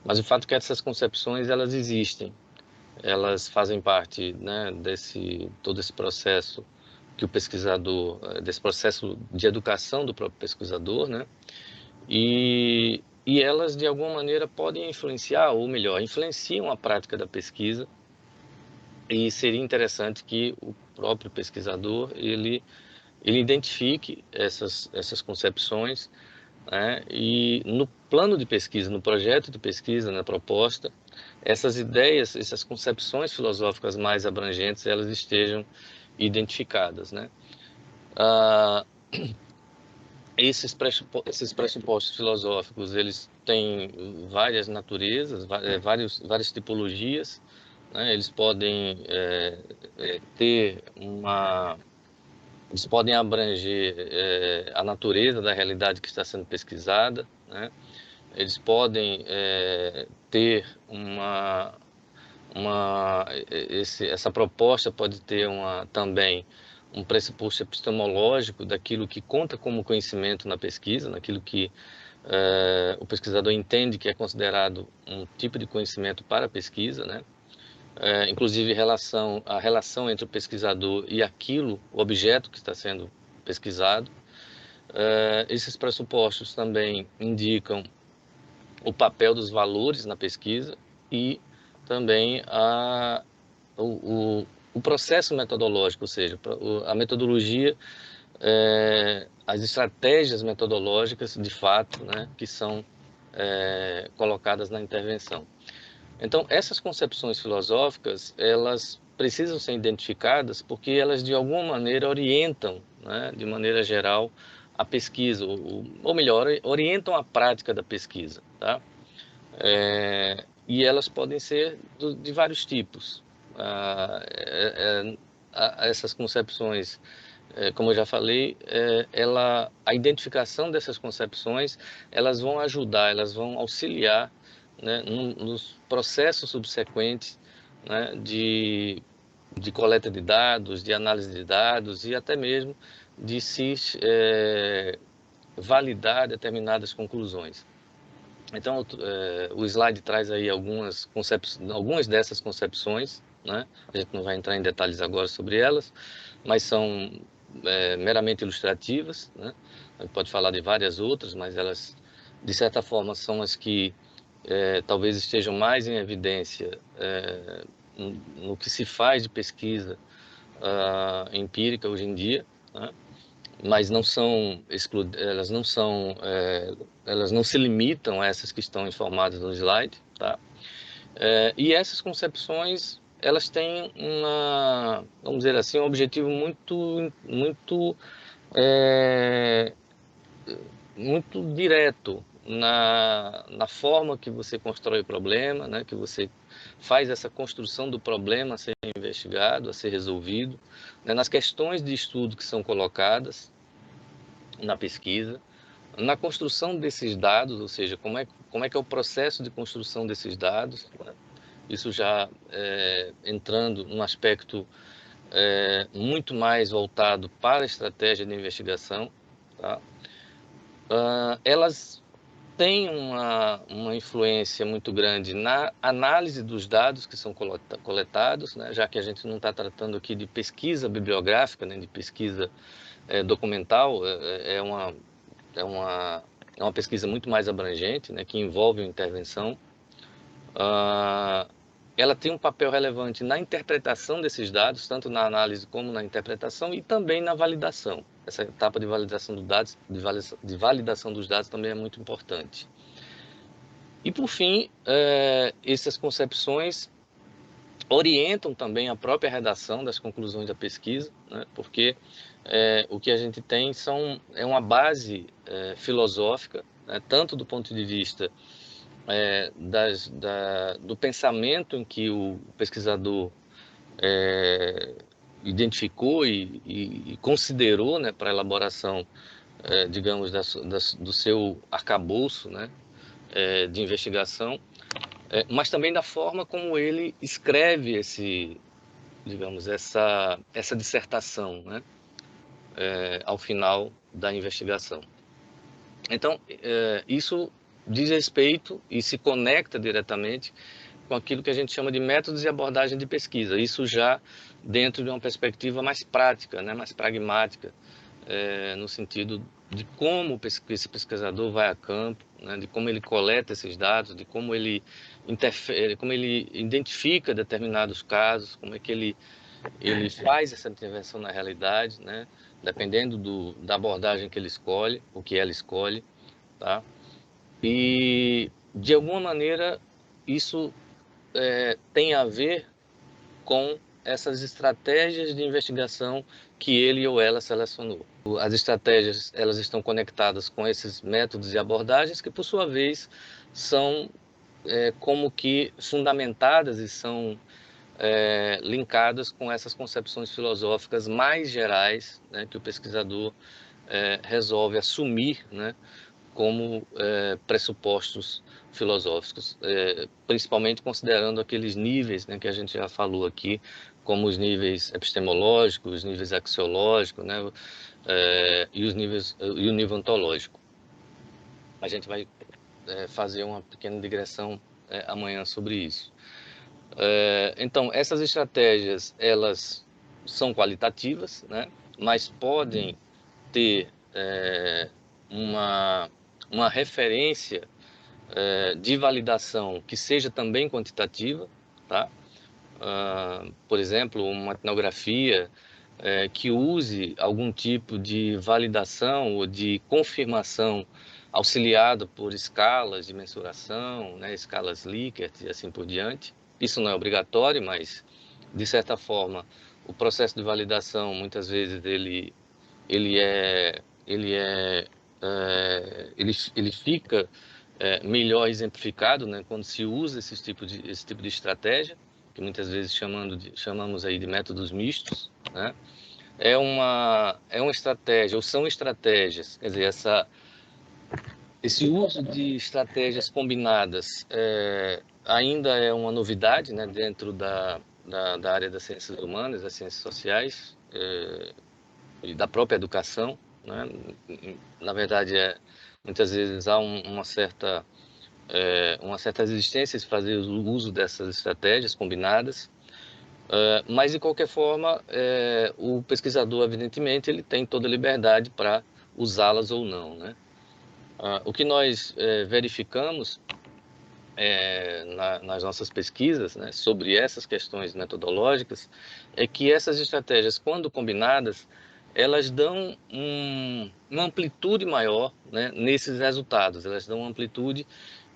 Mas o fato é que essas concepções elas existem, elas fazem parte, né, todo esse processo que o pesquisador, desse processo de educação do próprio pesquisador, né? E elas de alguma maneira podem influenciar, ou melhor, influenciam a prática da pesquisa. E seria interessante que o próprio pesquisador ele identifique essas concepções, né? E no plano de pesquisa, no projeto de pesquisa, na proposta, essas ideias, essas concepções filosóficas mais abrangentes, elas estejam identificadas, né? Esses pressupostos filosóficos, eles têm várias naturezas, várias tipologias, né? Eles podem eles podem abranger a natureza da realidade que está sendo pesquisada, né? Eles podem ter essa proposta pode ter também um pressuposto epistemológico daquilo que conta como conhecimento na pesquisa, naquilo que o pesquisador entende que é considerado um tipo de conhecimento para a pesquisa, né? Inclusive a relação entre o pesquisador e o objeto que está sendo pesquisado. Esses pressupostos também indicam o papel dos valores na pesquisa e também o processo metodológico, ou seja, a metodologia, as estratégias metodológicas, de fato, né, que são colocadas na intervenção. Então, essas concepções filosóficas, elas precisam ser identificadas porque elas, de alguma maneira, orientam, né, de maneira geral, a pesquisa, ou melhor, orientam a prática da pesquisa, tá? E elas podem ser de vários tipos. Essas concepções, como eu já falei, a identificação dessas concepções, elas vão ajudar, elas vão auxiliar, né, nos processos subsequentes, né, de coleta de dados, de análise de dados e até mesmo de se validar determinadas conclusões. Então, o slide traz aí algumas dessas concepções, né? A gente não vai entrar em detalhes agora sobre elas, mas são meramente ilustrativas, né? A gente pode falar de várias outras, mas elas, de certa forma, são as que talvez estejam mais em evidência no que se faz de pesquisa empírica hoje em dia, né? Mas elas não se limitam a essas que estão informadas no slide, tá? E essas concepções, elas têm vamos dizer assim, um objetivo muito direto na forma que você constrói o problema, né? Que você faz essa construção do problema a ser investigado, a ser resolvido, né, nas questões de estudo que são colocadas na pesquisa, na construção desses dados, ou seja, como é que é o processo de construção desses dados, né? Isso já entrando num aspecto muito mais voltado para a estratégia de investigação, tá? Elas têm uma influência muito grande na análise dos dados que são coletados, né? Já que a gente não está tratando aqui de pesquisa bibliográfica, né? De pesquisa documental, é uma pesquisa muito mais abrangente, né? Que envolve uma intervenção. Ela tem um papel relevante na interpretação desses dados, tanto na análise como na interpretação, e também na validação. Essa etapa de validação dos dados, de validação dos dados também é muito importante. E, por fim, essas concepções orientam também a própria redação das conclusões da pesquisa, né? Porque o que a gente tem é uma base filosófica, né? Tanto do ponto de vista do pensamento em que o pesquisador identificou e considerou, né, para a elaboração, digamos, do seu arcabouço, né, de investigação, mas também da forma como ele escreve essa dissertação, né, ao final da investigação. Então, isso diz respeito e se conecta diretamente com aquilo que a gente chama de métodos e abordagem de pesquisa. Isso já dentro de uma perspectiva mais prática, né, mais pragmática, no sentido de como esse pesquisador vai a campo, né, de como ele coleta esses dados, de como ele interfere, como ele identifica determinados casos, como é que ele faz essa intervenção na realidade, né, dependendo da abordagem que ele escolhe, o que ela escolhe, tá? E, de alguma maneira, isso tem a ver com essas estratégias de investigação que ele ou ela selecionou. As estratégias, elas estão conectadas com esses métodos e abordagens que, por sua vez, são como que fundamentadas e são linkadas com essas concepções filosóficas mais gerais, né, que o pesquisador resolve assumir, né, como pressupostos filosóficos, principalmente considerando aqueles níveis, né, que a gente já falou aqui, como os níveis epistemológicos, os níveis axiológicos, né, e o nível ontológico. A gente vai fazer uma pequena digressão amanhã sobre isso. Então, essas estratégias, elas são qualitativas, né, mas podem ter uma referência de validação que seja também quantitativa, tá? Por exemplo, uma etnografia que use algum tipo de validação ou de confirmação auxiliada por escalas de mensuração, né, escalas Likert e assim por diante. Isso não é obrigatório, mas, de certa forma, o processo de validação, muitas vezes, ele fica melhor exemplificado, né, quando se usa esse tipo de estratégia, que muitas vezes chamamos aí de métodos mistos, né? É uma estratégia, ou são estratégias, quer dizer, esse uso de estratégias combinadas ainda é uma novidade, né, dentro da área das ciências humanas, das ciências sociais e da própria educação, né? Na verdade, muitas vezes há uma certa resistência de fazer o uso dessas estratégias combinadas, mas, de qualquer forma, o pesquisador, evidentemente, ele tem toda a liberdade para usá-las ou não, né? O que nós verificamos nas nossas pesquisas, né, sobre essas questões metodológicas, é que essas estratégias, quando combinadas, elas dão uma amplitude maior, né, nesses resultados. Elas dão uma amplitude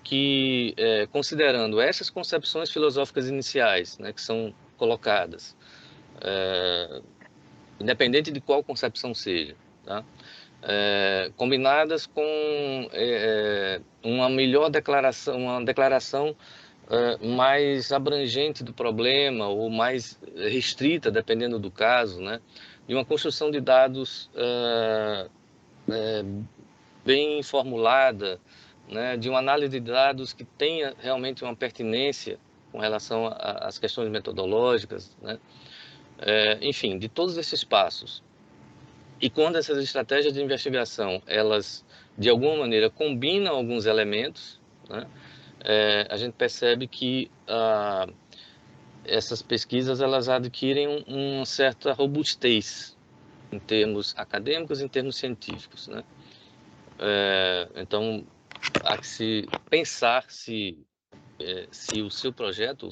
que, considerando essas concepções filosóficas iniciais, né, que são colocadas, independente de qual concepção seja, tá? Combinadas com uma melhor declaração, mais abrangente do problema ou mais restrita, dependendo do caso, né? E uma construção de dados bem formulada, né? De uma análise de dados que tenha realmente uma pertinência com relação às questões metodológicas, né? Enfim, de todos esses passos. E quando essas estratégias de investigação, elas, de alguma maneira, combinam alguns elementos, né? A gente percebe que essas pesquisas elas adquirem uma certa robustez em termos acadêmicos, em termos científicos, né? Então, há que se pensar se o seu projeto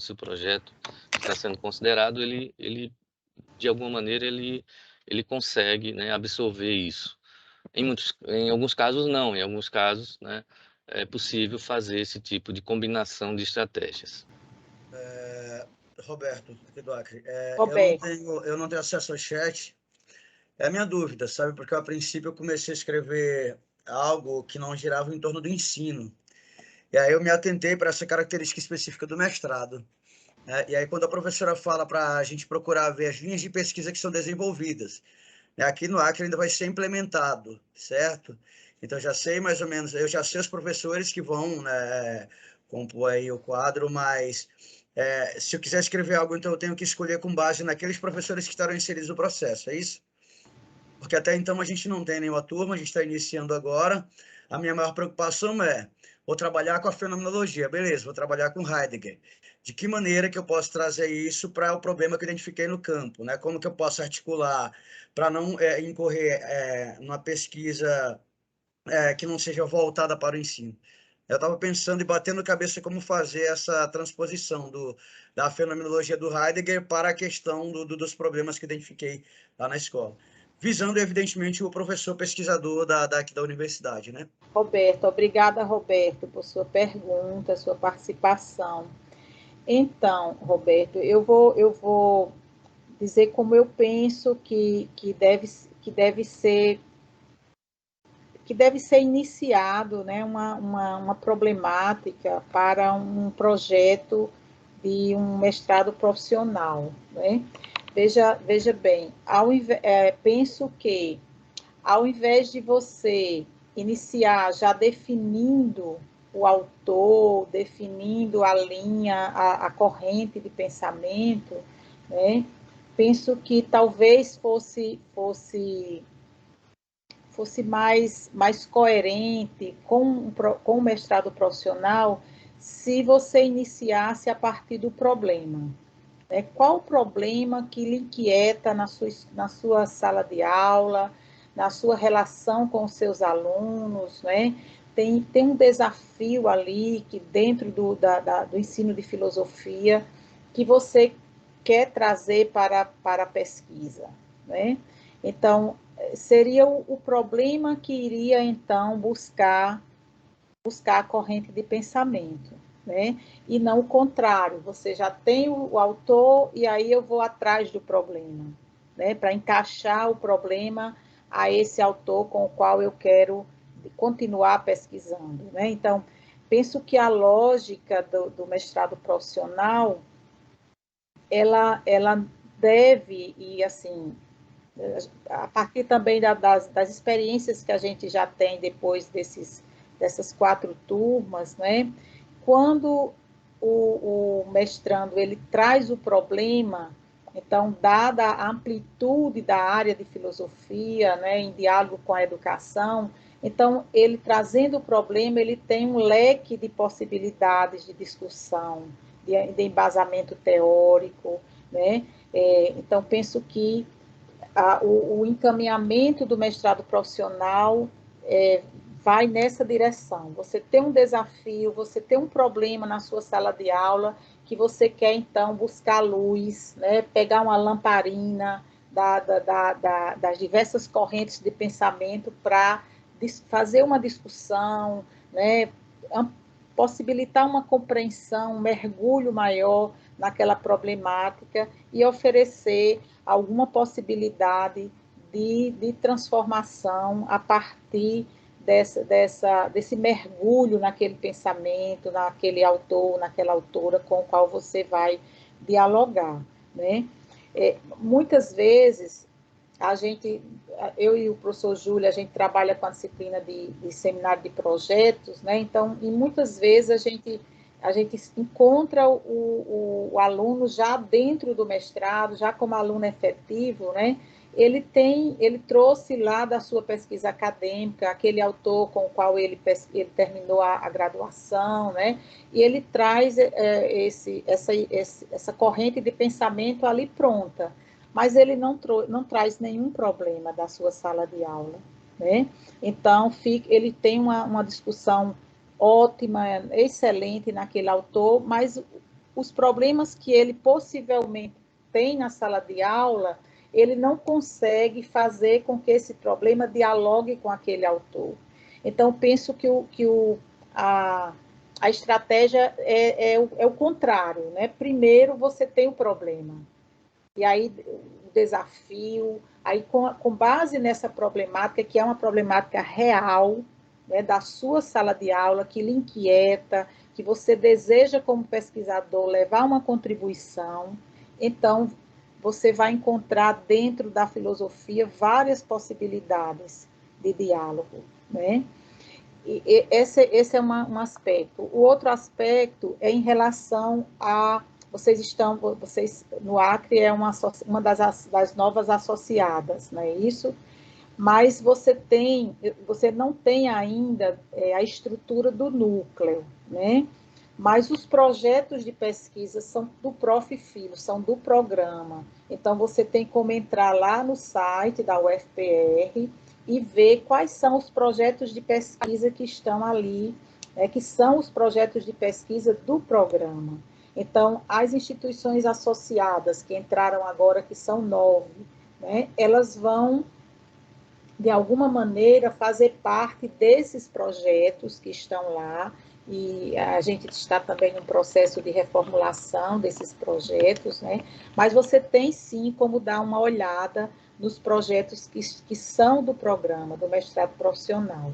que está sendo considerado, ele de alguma maneira, ele consegue, né, absorver isso. Em alguns casos, não. Em alguns casos, né, é possível fazer esse tipo de combinação de estratégias. Roberto, aqui do Acre. Roberto. Eu não tenho acesso ao chat. É a minha dúvida, sabe? Porque a princípio eu comecei a escrever algo que não girava em torno do ensino. E aí eu me atentei para essa característica específica do mestrado. Né? E aí quando a professora fala para a gente procurar ver as linhas de pesquisa que são desenvolvidas, né? Aqui no Acre ainda vai ser implementado, certo? Então já sei mais ou menos, eu já sei os professores que vão, né, compor aí o quadro, mas se eu quiser escrever algo, então eu tenho que escolher com base naqueles professores que estarão inseridos no processo, é isso? Porque até então a gente não tem nenhuma turma, a gente está iniciando agora. A minha maior preocupação vou trabalhar com a fenomenologia, beleza, vou trabalhar com Heidegger. De que maneira que eu posso trazer isso para o problema que eu identifiquei no campo, né? Como que eu posso articular para não incorrer numa pesquisa que não seja voltada para o ensino. Eu estava pensando e batendo cabeça como fazer essa transposição da fenomenologia do Heidegger para a questão dos problemas que identifiquei lá na escola. Visando, evidentemente, o professor pesquisador aqui da universidade, né? Roberto, obrigada, Roberto, por sua pergunta, sua participação. Então, Roberto, eu vou dizer como eu penso que deve ser iniciado, né, uma problemática para um projeto de um mestrado profissional, né? Veja bem, penso que ao invés de você iniciar já definindo o autor, definindo a linha, a corrente de pensamento, né? Penso que talvez fosse mais coerente com o mestrado profissional se você iniciasse a partir do problema. Né? Qual o problema que lhe inquieta na sua sala de aula, na sua relação com os seus alunos, né? Tem um desafio ali que dentro do ensino de filosofia que você quer trazer para a pesquisa, né? Então, seria o problema que iria, então, buscar a corrente de pensamento, né? E não o contrário, você já tem o autor e aí eu vou atrás do problema, né? Para encaixar o problema a esse autor com o qual eu quero continuar pesquisando, né? Então, penso que a lógica do mestrado profissional, ela deve, e assim, a partir também das experiências que a gente já tem depois dessas 4 turmas, né? Quando o mestrando ele traz o problema, então, dada a amplitude da área de filosofia, né, em diálogo com a educação, então, ele trazendo o problema, ele tem um leque de possibilidades de discussão, de embasamento teórico, né? Então, penso que o encaminhamento do mestrado profissional vai nessa direção. Você tem um desafio, você tem um problema na sua sala de aula que você quer, então, buscar luz, né? Pegar uma lamparina das diversas correntes de pensamento para fazer uma discussão, né? Possibilitar uma compreensão, um mergulho maior naquela problemática e oferecer alguma possibilidade de transformação a partir desse mergulho naquele pensamento, naquele autor, naquela autora com o qual você vai dialogar, né? Muitas vezes, eu e o professor Júlio, a gente trabalha com a disciplina de seminário de projetos, né? Então, e muitas vezes a gente encontra o aluno já dentro do mestrado, já como aluno efetivo, né? Ele trouxe lá da sua pesquisa acadêmica aquele autor com o qual ele terminou a graduação, né? E ele traz essa corrente de pensamento ali pronta, mas ele não traz nenhum problema da sua sala de aula, né? Então, ele tem uma discussão ótima, excelente naquele autor, mas os problemas que ele possivelmente tem na sala de aula, ele não consegue fazer com que esse problema dialogue com aquele autor. Então, penso que a estratégia é o contrário, né? Primeiro você tem o problema, e aí o desafio, aí com base nessa problemática, que é uma problemática real, né, da sua sala de aula, que lhe inquieta, que você deseja como pesquisador levar uma contribuição, então você vai encontrar dentro da filosofia várias possibilidades de diálogo, né? E esse é um aspecto. O outro aspecto é em relação a vocês no Acre é uma das novas associadas, não é isso? Mas você não tem ainda a estrutura do núcleo, né? Mas os projetos de pesquisa são do Prof. Filho, são do programa. Então, você tem como entrar lá no site da UFPR e ver quais são os projetos de pesquisa que estão ali, que são os projetos de pesquisa do programa. Então, as instituições associadas que entraram agora, que são 9, né, elas vão, de alguma maneira, fazer parte desses projetos que estão lá, e a gente está também no processo de reformulação desses projetos, né? Mas você tem sim como dar uma olhada nos projetos que são do programa, do mestrado profissional,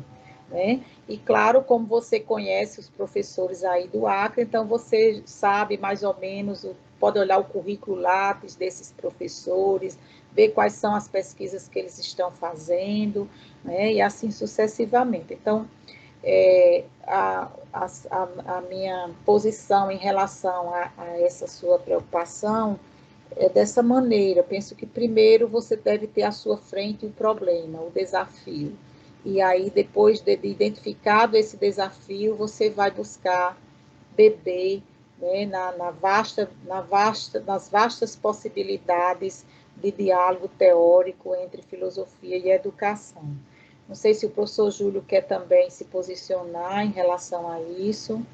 né? E claro, como você conhece os professores aí do Acre, então você sabe mais ou menos, pode olhar o currículo Lattes desses professores, ver quais são as pesquisas que eles estão fazendo, né? E assim sucessivamente. Então, a minha posição em relação a essa sua preocupação é dessa maneira. Eu penso que primeiro você deve ter à sua frente o problema, o desafio. E aí, depois de identificado esse desafio, você vai buscar beber, né, nas vastas possibilidades de diálogo teórico entre filosofia e educação. Não sei se o professor Júlio quer também se posicionar em relação a isso.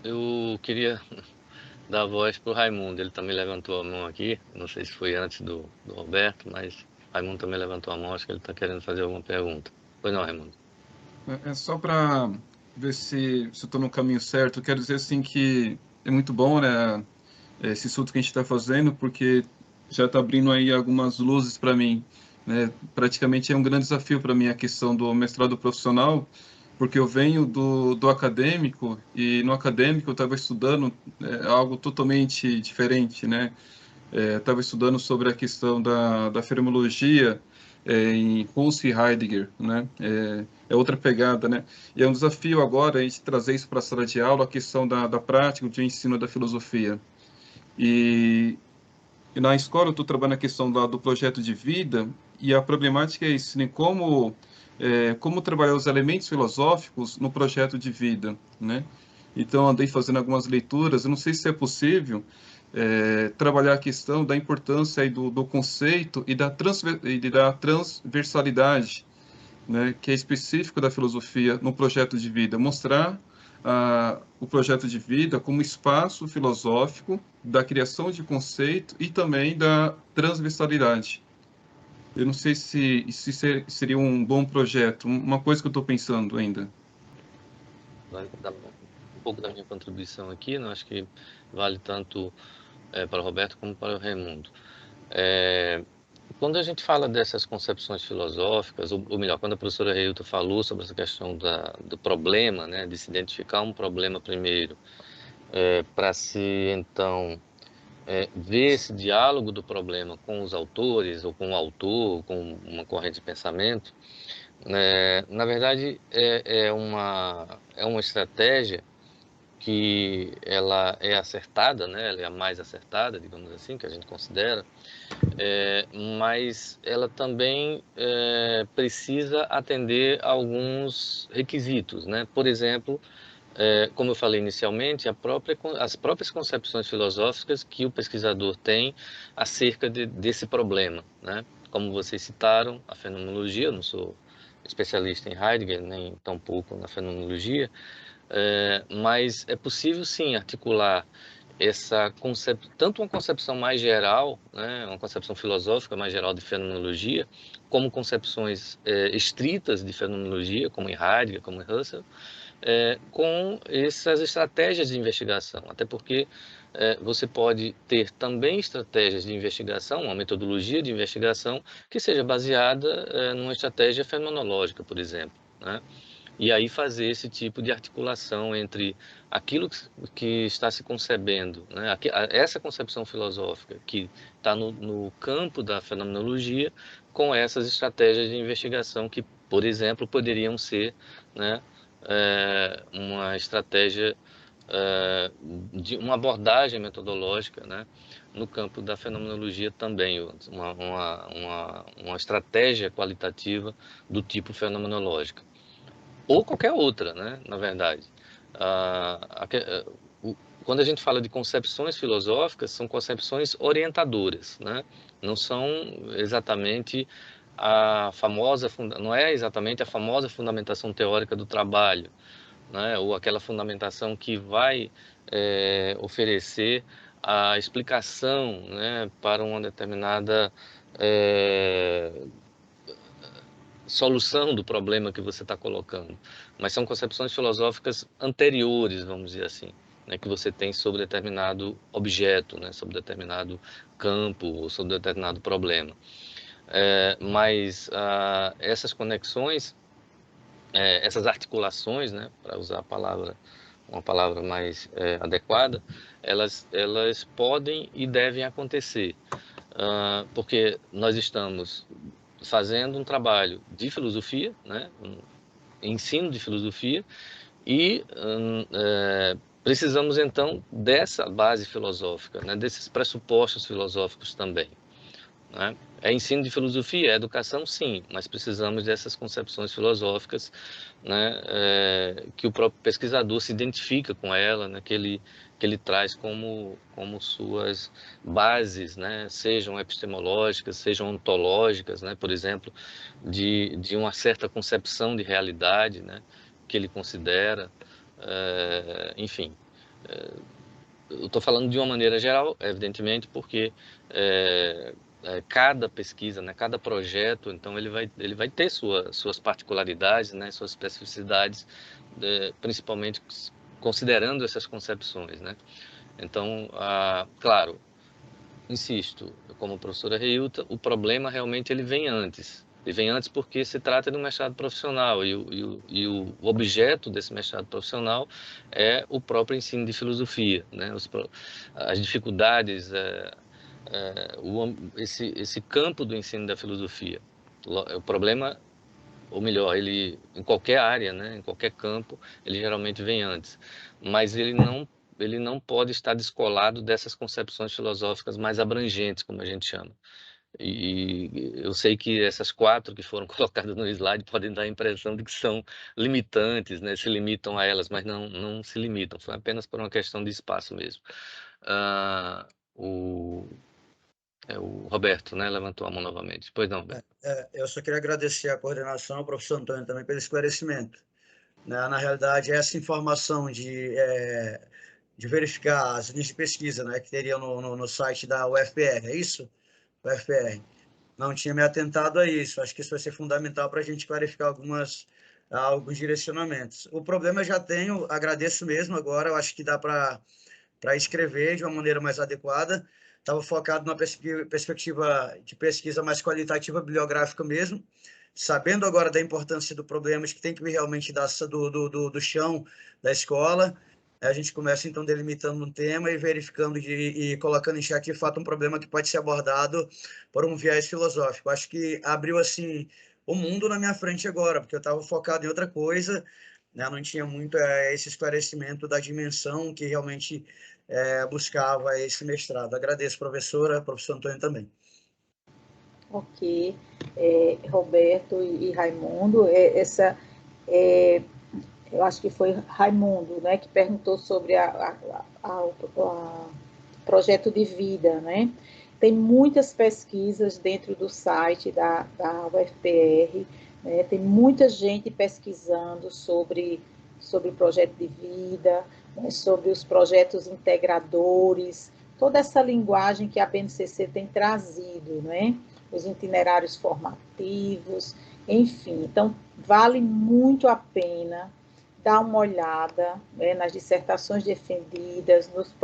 Eu queria dar a voz para o Raimundo. Ele também levantou a mão aqui. Não sei se foi antes do Roberto, mas Raimundo também levantou a mão. Acho que ele está querendo fazer alguma pergunta. Pois não, Raimundo. É só para ver se eu estou no caminho certo. Eu quero dizer assim que é muito bom, né, esse estudo que a gente está fazendo, porque já está abrindo aí algumas luzes para mim, né? Praticamente é um grande desafio para mim a questão do mestrado profissional, porque eu venho do acadêmico, e no acadêmico eu estava estudando algo totalmente diferente, né? Estava estudando sobre a questão da fenomenologia em Husserl e Heidegger, né? É outra pegada, né? E é um desafio agora a gente trazer isso para a sala de aula, a questão da prática, de ensino da filosofia. E na escola eu estou trabalhando a questão do projeto de vida, e a problemática é isso, né? Como trabalhar os elementos filosóficos no projeto de vida, né? Então, andei fazendo algumas leituras, eu não sei se é possível trabalhar a questão da importância aí do conceito e da transversalidade, né, que é específico da filosofia no projeto de vida, mostrar o projeto de vida como espaço filosófico da criação de conceito e também da transversalidade. Eu não sei se seria um bom projeto, uma coisa que eu estou pensando ainda. Vai dar um pouco da minha contribuição aqui, né? Acho que vale tanto para o Roberto como para o Raimundo. Quando a gente fala dessas concepções filosóficas, ou melhor, quando a professora Reilton falou sobre essa questão do problema, né, de se identificar um problema primeiro, para se então ver esse diálogo do problema com os autores, ou com o autor, ou com uma corrente de pensamento, na verdade é uma estratégia que ela é acertada, né? Ela é a mais acertada, digamos assim, que a gente considera, mas ela também precisa atender a alguns requisitos, né? Por exemplo, como eu falei inicialmente, as próprias concepções filosóficas que o pesquisador tem acerca desse problema, né? Como vocês citaram, a fenomenologia, eu não sou especialista em Heidegger, nem tampouco na fenomenologia, mas é possível sim articular tanto uma concepção mais geral, né, uma concepção filosófica mais geral de fenomenologia, como concepções estritas de fenomenologia, como em Heidegger, como em Husserl, com essas estratégias de investigação, até porque você pode ter também estratégias de investigação, uma metodologia de investigação que seja baseada numa estratégia fenomenológica, por exemplo, né? E aí fazer esse tipo de articulação entre aquilo que está se concebendo, né? Essa concepção filosófica que está no campo da fenomenologia, com essas estratégias de investigação que, por exemplo, poderiam ser, né, uma estratégia de uma abordagem metodológica, né, no campo da fenomenologia também, uma estratégia qualitativa do tipo fenomenológica. Ou qualquer outra, né, na verdade. Quando a gente fala de concepções filosóficas, são concepções orientadoras, né? Não são exatamente não é exatamente a famosa fundamentação teórica do trabalho, né? Ou aquela fundamentação que vai oferecer a explicação, né, para uma determinada solução do problema que você está colocando, mas são concepções filosóficas anteriores, vamos dizer assim, né, que você tem sobre determinado objeto, né, sobre determinado campo ou sobre determinado problema. Mas essas conexões, essas articulações, né, para usar uma palavra mais adequada, elas podem e devem acontecer, porque nós estamos fazendo um trabalho de filosofia, né, um ensino de filosofia, e precisamos então dessa base filosófica, né, desses pressupostos filosóficos também, né? É ensino de filosofia, é educação, sim, mas precisamos dessas concepções filosóficas, né, que o próprio pesquisador se identifica com ela, né, que ele traz como suas bases, né, sejam epistemológicas, sejam ontológicas, né, por exemplo, de uma certa concepção de realidade, né, que ele considera, enfim. Eu estou falando de uma maneira geral, evidentemente, porque cada pesquisa, né, cada projeto, então ele vai ter suas particularidades, né, suas especificidades, principalmente considerando essas concepções, né? Então, claro, insisto, como a professora Reilton, o problema realmente ele vem antes. Ele vem antes porque se trata de um mestrado profissional e o objeto desse mestrado profissional é o próprio ensino de filosofia, né? As dificuldades, esse campo do ensino da filosofia. O problema, ou melhor, ele em qualquer área, né, em qualquer campo, ele geralmente vem antes, mas ele não pode estar descolado dessas concepções filosóficas mais abrangentes, como a gente chama. E eu sei que essas 4 que foram colocadas no slide podem dar a impressão de que são limitantes, né, se limitam a elas, mas não se limitam, foi apenas por uma questão de espaço mesmo. O Roberto, né, levantou a mão novamente. Pois não, Roberto. Eu só queria agradecer a coordenação, ao professor Antônio também, pelo esclarecimento. Na realidade, essa informação de verificar as linhas de pesquisa, né, que teriam no site da UFPR, é isso? UFPR. Não tinha me atentado a isso. Acho que isso vai ser fundamental para a gente clarificar alguns direcionamentos. O problema eu já tenho, agradeço mesmo agora, eu acho que dá para escrever de uma maneira mais adequada. estava focado numa perspectiva de pesquisa mais qualitativa, bibliográfica mesmo, sabendo agora da importância do problema, que tem que vir realmente do chão da escola. A gente começa, então, delimitando um tema e verificando e colocando em xeque, de fato, um problema que pode ser abordado por um viés filosófico. Acho que abriu, assim, o mundo na minha frente agora, porque eu estava focado em outra coisa, né? Não tinha muito esse esclarecimento da dimensão que realmente buscava esse mestrado. Agradeço, professora, professor Antônio também. Ok. Roberto e Raimundo, eu acho que foi Raimundo, né, que perguntou sobre o projeto de vida, né? Tem muitas pesquisas dentro do site da UFPR, né? Tem muita gente pesquisando sobre o projeto de vida, né? Sobre os projetos integradores, toda essa linguagem que a BNCC tem trazido, né? Os itinerários formativos, enfim. Então, vale muito a pena dar uma olhada, né, nas dissertações defendidas, nos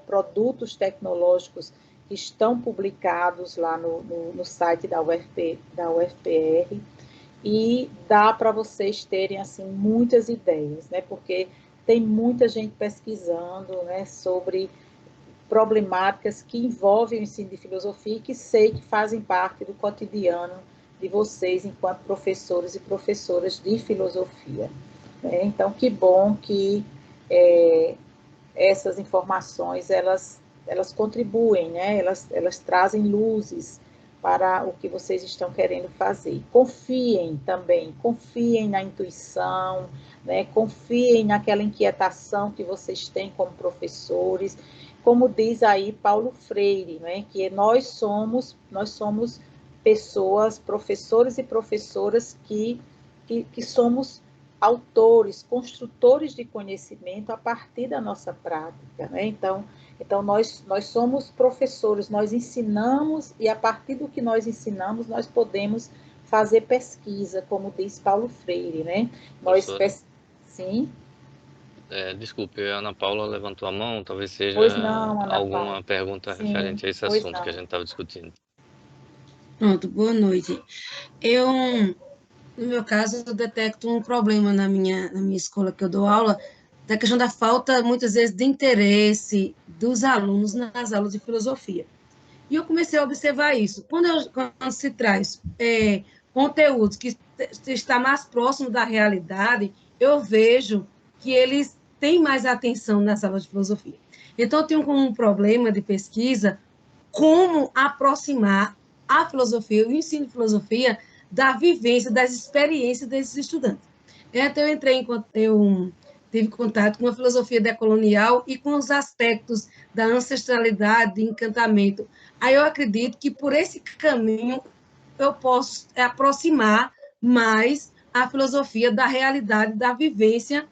produtos tecnológicos que estão publicados lá no site da UFPR, e dá para vocês terem assim, muitas ideias, né, porque tem muita gente pesquisando, né, sobre problemáticas que envolvem o ensino de filosofia e que sei que fazem parte do cotidiano de vocês enquanto professores e professoras de filosofia. Então, que bom que essas informações, elas contribuem, né? Elas trazem luzes para o que vocês estão querendo fazer. Confiem também, confiem na intuição, né? Confiem naquela inquietação que vocês têm como professores. Como diz aí Paulo Freire, né? Que nós somos pessoas, professores e professoras que somos autores, construtores de conhecimento a partir da nossa prática, né? Então nós somos professores, nós ensinamos e a partir do que nós ensinamos nós podemos fazer pesquisa, como diz Paulo Freire, né? Sim. Desculpe, a Ana Paula levantou a mão, talvez seja Pois não, Ana alguma Paula. pergunta Sim, referente a esse pois assunto não. que a gente estava discutindo. Pronto, boa noite. No meu caso, eu detecto um problema na minha escola que eu dou aula, da questão da falta, muitas vezes, de interesse dos alunos nas aulas de filosofia. E eu comecei a observar isso. Quando se traz conteúdos que está mais próximo da realidade, eu vejo que eles têm mais atenção nas aulas de filosofia. Então, eu tenho como um problema de pesquisa como aproximar a filosofia, o ensino de filosofia, da vivência, das experiências desses estudantes. Então, eu tive contato com a filosofia decolonial e com os aspectos da ancestralidade, de encantamento. Aí eu acredito que por esse caminho eu posso aproximar mais a filosofia da realidade, da vivência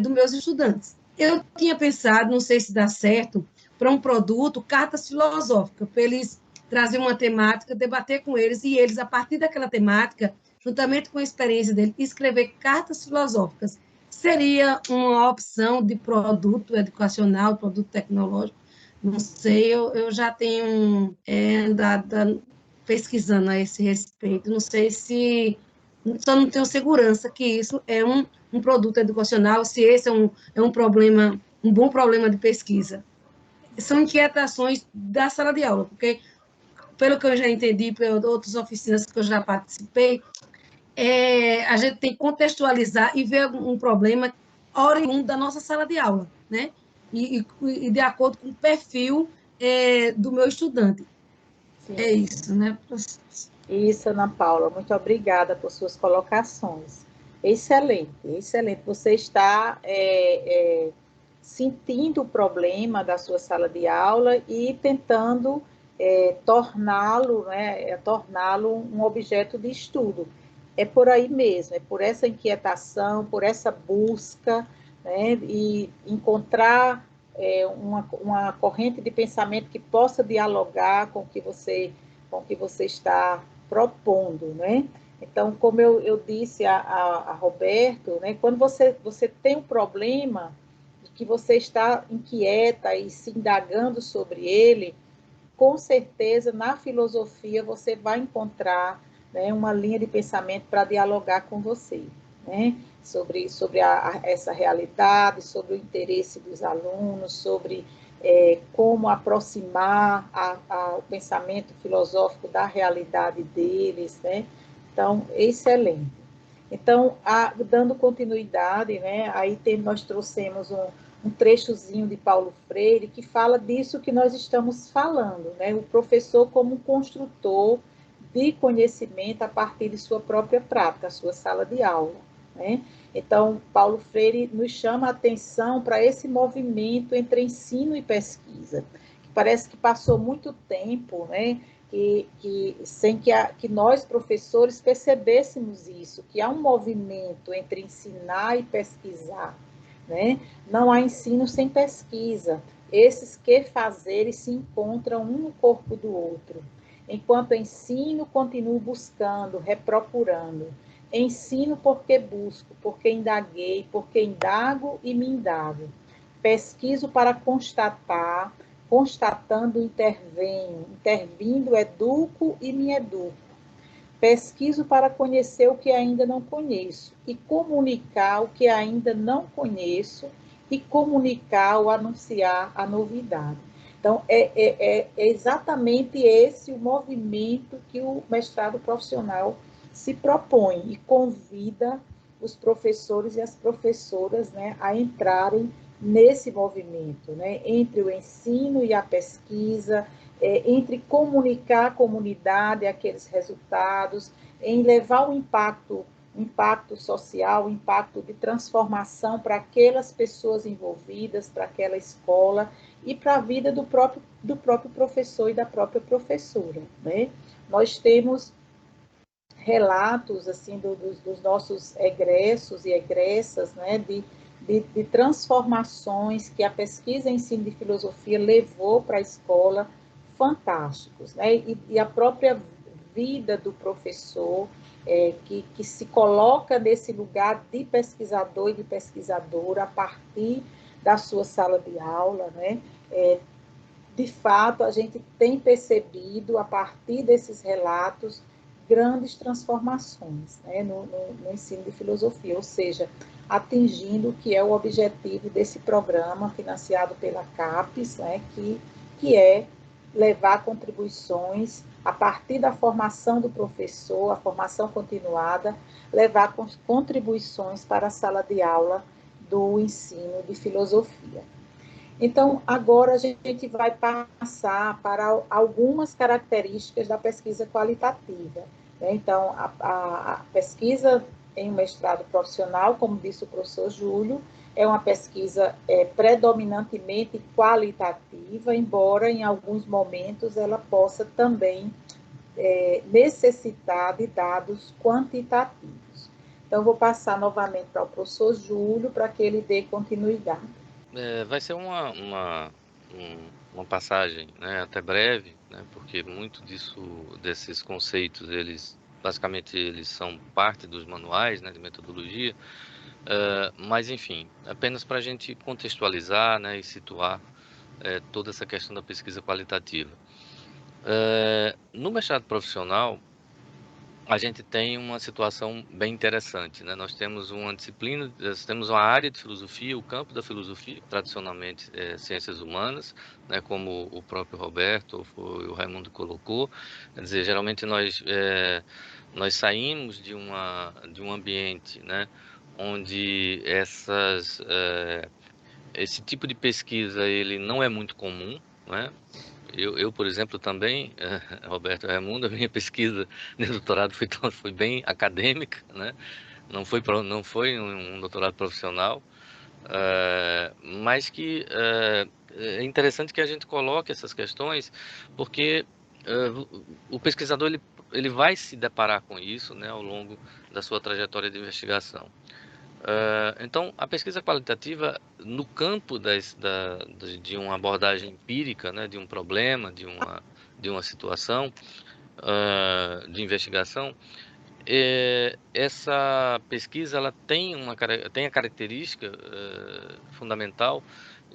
dos meus estudantes. Eu tinha pensado, não sei se dá certo, para um produto, cartas filosóficas, para eles trazer uma temática, debater com eles, e eles, a partir daquela temática, juntamente com a experiência dele, escrever cartas filosóficas. Seria uma opção de produto educacional, produto tecnológico? Não sei, eu já tenho andado pesquisando a esse respeito, não sei se... Só não tenho segurança que isso é um produto educacional, se esse é um problema, um bom problema de pesquisa. São inquietações da sala de aula, porque, pelo que eu já entendi, por outras oficinas que eu já participei, a gente tem que contextualizar e ver um problema oriundo da nossa sala de aula, né? E de acordo com o perfil do meu estudante. Sim. É isso, né, professor? Isso, Ana Paula, muito obrigada por suas colocações. Excelente, excelente. Você está sentindo o problema da sua sala de aula e tentando torná-lo, né, torná-lo um objeto de estudo. É por aí mesmo, é por essa inquietação, por essa busca, né, e encontrar uma corrente de pensamento que possa dialogar com o que você está propondo, né? Então, como eu disse a Roberto, né, quando você tem um problema que você está inquieta e se indagando sobre ele, com certeza, na filosofia, você vai encontrar, né, uma linha de pensamento para dialogar com você, né, sobre essa realidade, sobre o interesse dos alunos, sobre como aproximar o pensamento filosófico da realidade deles, né? Então, excelente. Então, dando continuidade, né, aí nós trouxemos um trechozinho de Paulo Freire que fala disso que nós estamos falando, né? O professor como um construtor de conhecimento a partir de sua própria prática, a sua sala de aula, né? Então, Paulo Freire nos chama a atenção para esse movimento entre ensino e pesquisa, que parece que passou muito tempo, né? Sem que nós, professores, percebêssemos isso, que há um movimento entre ensinar e pesquisar, né? Não há ensino sem pesquisa. Esses quefazeres se encontram um no corpo do outro. Enquanto ensino, continuo buscando, reprocurando. Ensino porque busco, porque indaguei, porque indago e me indago. Pesquiso para constatar, constatando intervenho, intervindo educo e me educo. Pesquiso para conhecer o que ainda não conheço e comunicar o que ainda não conheço e comunicar ou anunciar a novidade. Então, é exatamente esse o movimento que o mestrado profissional se propõe e convida os professores e as professoras, né, a entrarem nesse movimento, né, entre o ensino e a pesquisa, entre comunicar à comunidade aqueles resultados, em levar o impacto social, o impacto de transformação para aquelas pessoas envolvidas, para aquela escola e para a vida do próprio professor e da própria professora, né? Nós temos relatos assim dos nossos egressos e egressas, né, de transformações que a pesquisa em ensino de filosofia levou para a escola, fantásticos, né? E a própria vida do professor, que se coloca nesse lugar de pesquisador e de pesquisadora a partir da sua sala de aula, né? De fato, a gente tem percebido, a partir desses relatos, grandes transformações, né, no ensino de filosofia, ou seja, atingindo o que é o objetivo desse programa financiado pela CAPES, né, que é levar contribuições a partir da formação do professor, a formação continuada, levar contribuições para a sala de aula do ensino de filosofia. Então, agora a gente vai passar para algumas características da pesquisa qualitativa, né? Então, a pesquisa em um mestrado profissional, como disse o professor Júlio, é uma pesquisa predominantemente qualitativa, embora em alguns momentos ela possa também necessitar de dados quantitativos. Então, vou passar novamente para o professor Júlio para que ele dê continuidade. Vai ser uma passagem, né, até breve, né, porque muito desses conceitos, basicamente eles são parte dos manuais, né, de metodologia, mas enfim, apenas para a gente contextualizar, né, e situar toda essa questão da pesquisa qualitativa. No mestrado profissional, a gente tem uma situação bem interessante, né? Nós temos uma disciplina, nós temos uma área de filosofia, o campo da filosofia, tradicionalmente ciências humanas, né? Como o próprio Roberto ou o Raimundo colocou. Quer dizer, geralmente nós saímos de um ambiente, né? Onde esse tipo de pesquisa ele não é muito comum, né? Eu, por exemplo, também, Roberto Raimundo, a minha pesquisa de doutorado foi bem acadêmica, né? Não foi um doutorado profissional, mas que é interessante que a gente coloque essas questões, porque o pesquisador ele vai se deparar com isso, né, ao longo da sua trajetória de investigação. Então, a pesquisa qualitativa, no campo de uma abordagem empírica, né, de um problema, de uma situação de investigação, essa pesquisa ela tem a característica fundamental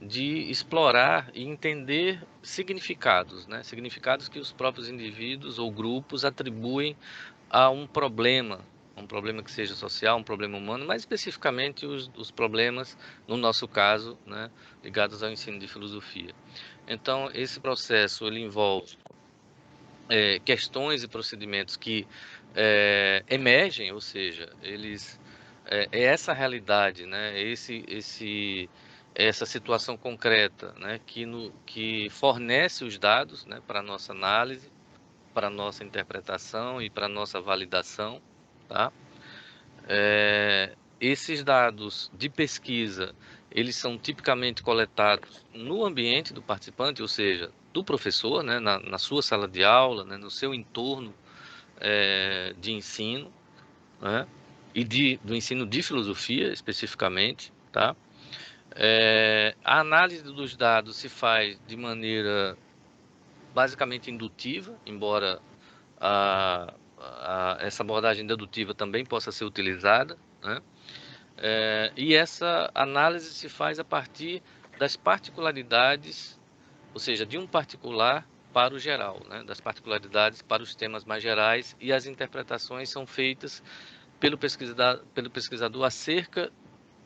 de explorar e entender significados, né? Significados que os próprios indivíduos ou grupos atribuem a um problema que seja social, um problema humano, mais especificamente os problemas, no nosso caso, né, ligados ao ensino de filosofia. Então, esse processo ele envolve questões e procedimentos que emergem, ou seja, eles essa realidade, né, essa situação concreta, né, que fornece os dados, né, para a nossa análise, para a nossa interpretação e para a nossa validação, tá? Esses dados de pesquisa, eles são tipicamente coletados no ambiente do participante, ou seja, do professor, né, na sua sala de aula, né, no seu entorno de ensino, né, e do ensino de filosofia especificamente, tá? A análise dos dados se faz de maneira basicamente indutiva, embora essa abordagem dedutiva também possa ser utilizada, né? E essa análise se faz a partir das particularidades, ou seja, de um particular para o geral, né? Das particularidades para os temas mais gerais, e as interpretações são feitas pelo pesquisador acerca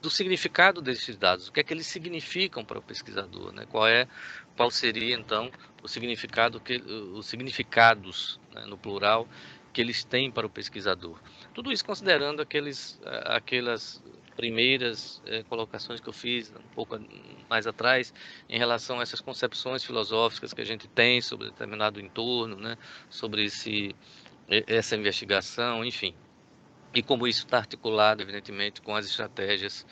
do significado desses dados, o que é que eles significam para o pesquisador, né? Qual seria então os significados, né, no plural, que eles têm para o pesquisador. Tudo isso considerando aquelas primeiras colocações que eu fiz um pouco mais atrás em relação a essas concepções filosóficas que a gente tem sobre determinado entorno, né, sobre essa investigação, enfim. E como isso está articulado, evidentemente, com as estratégias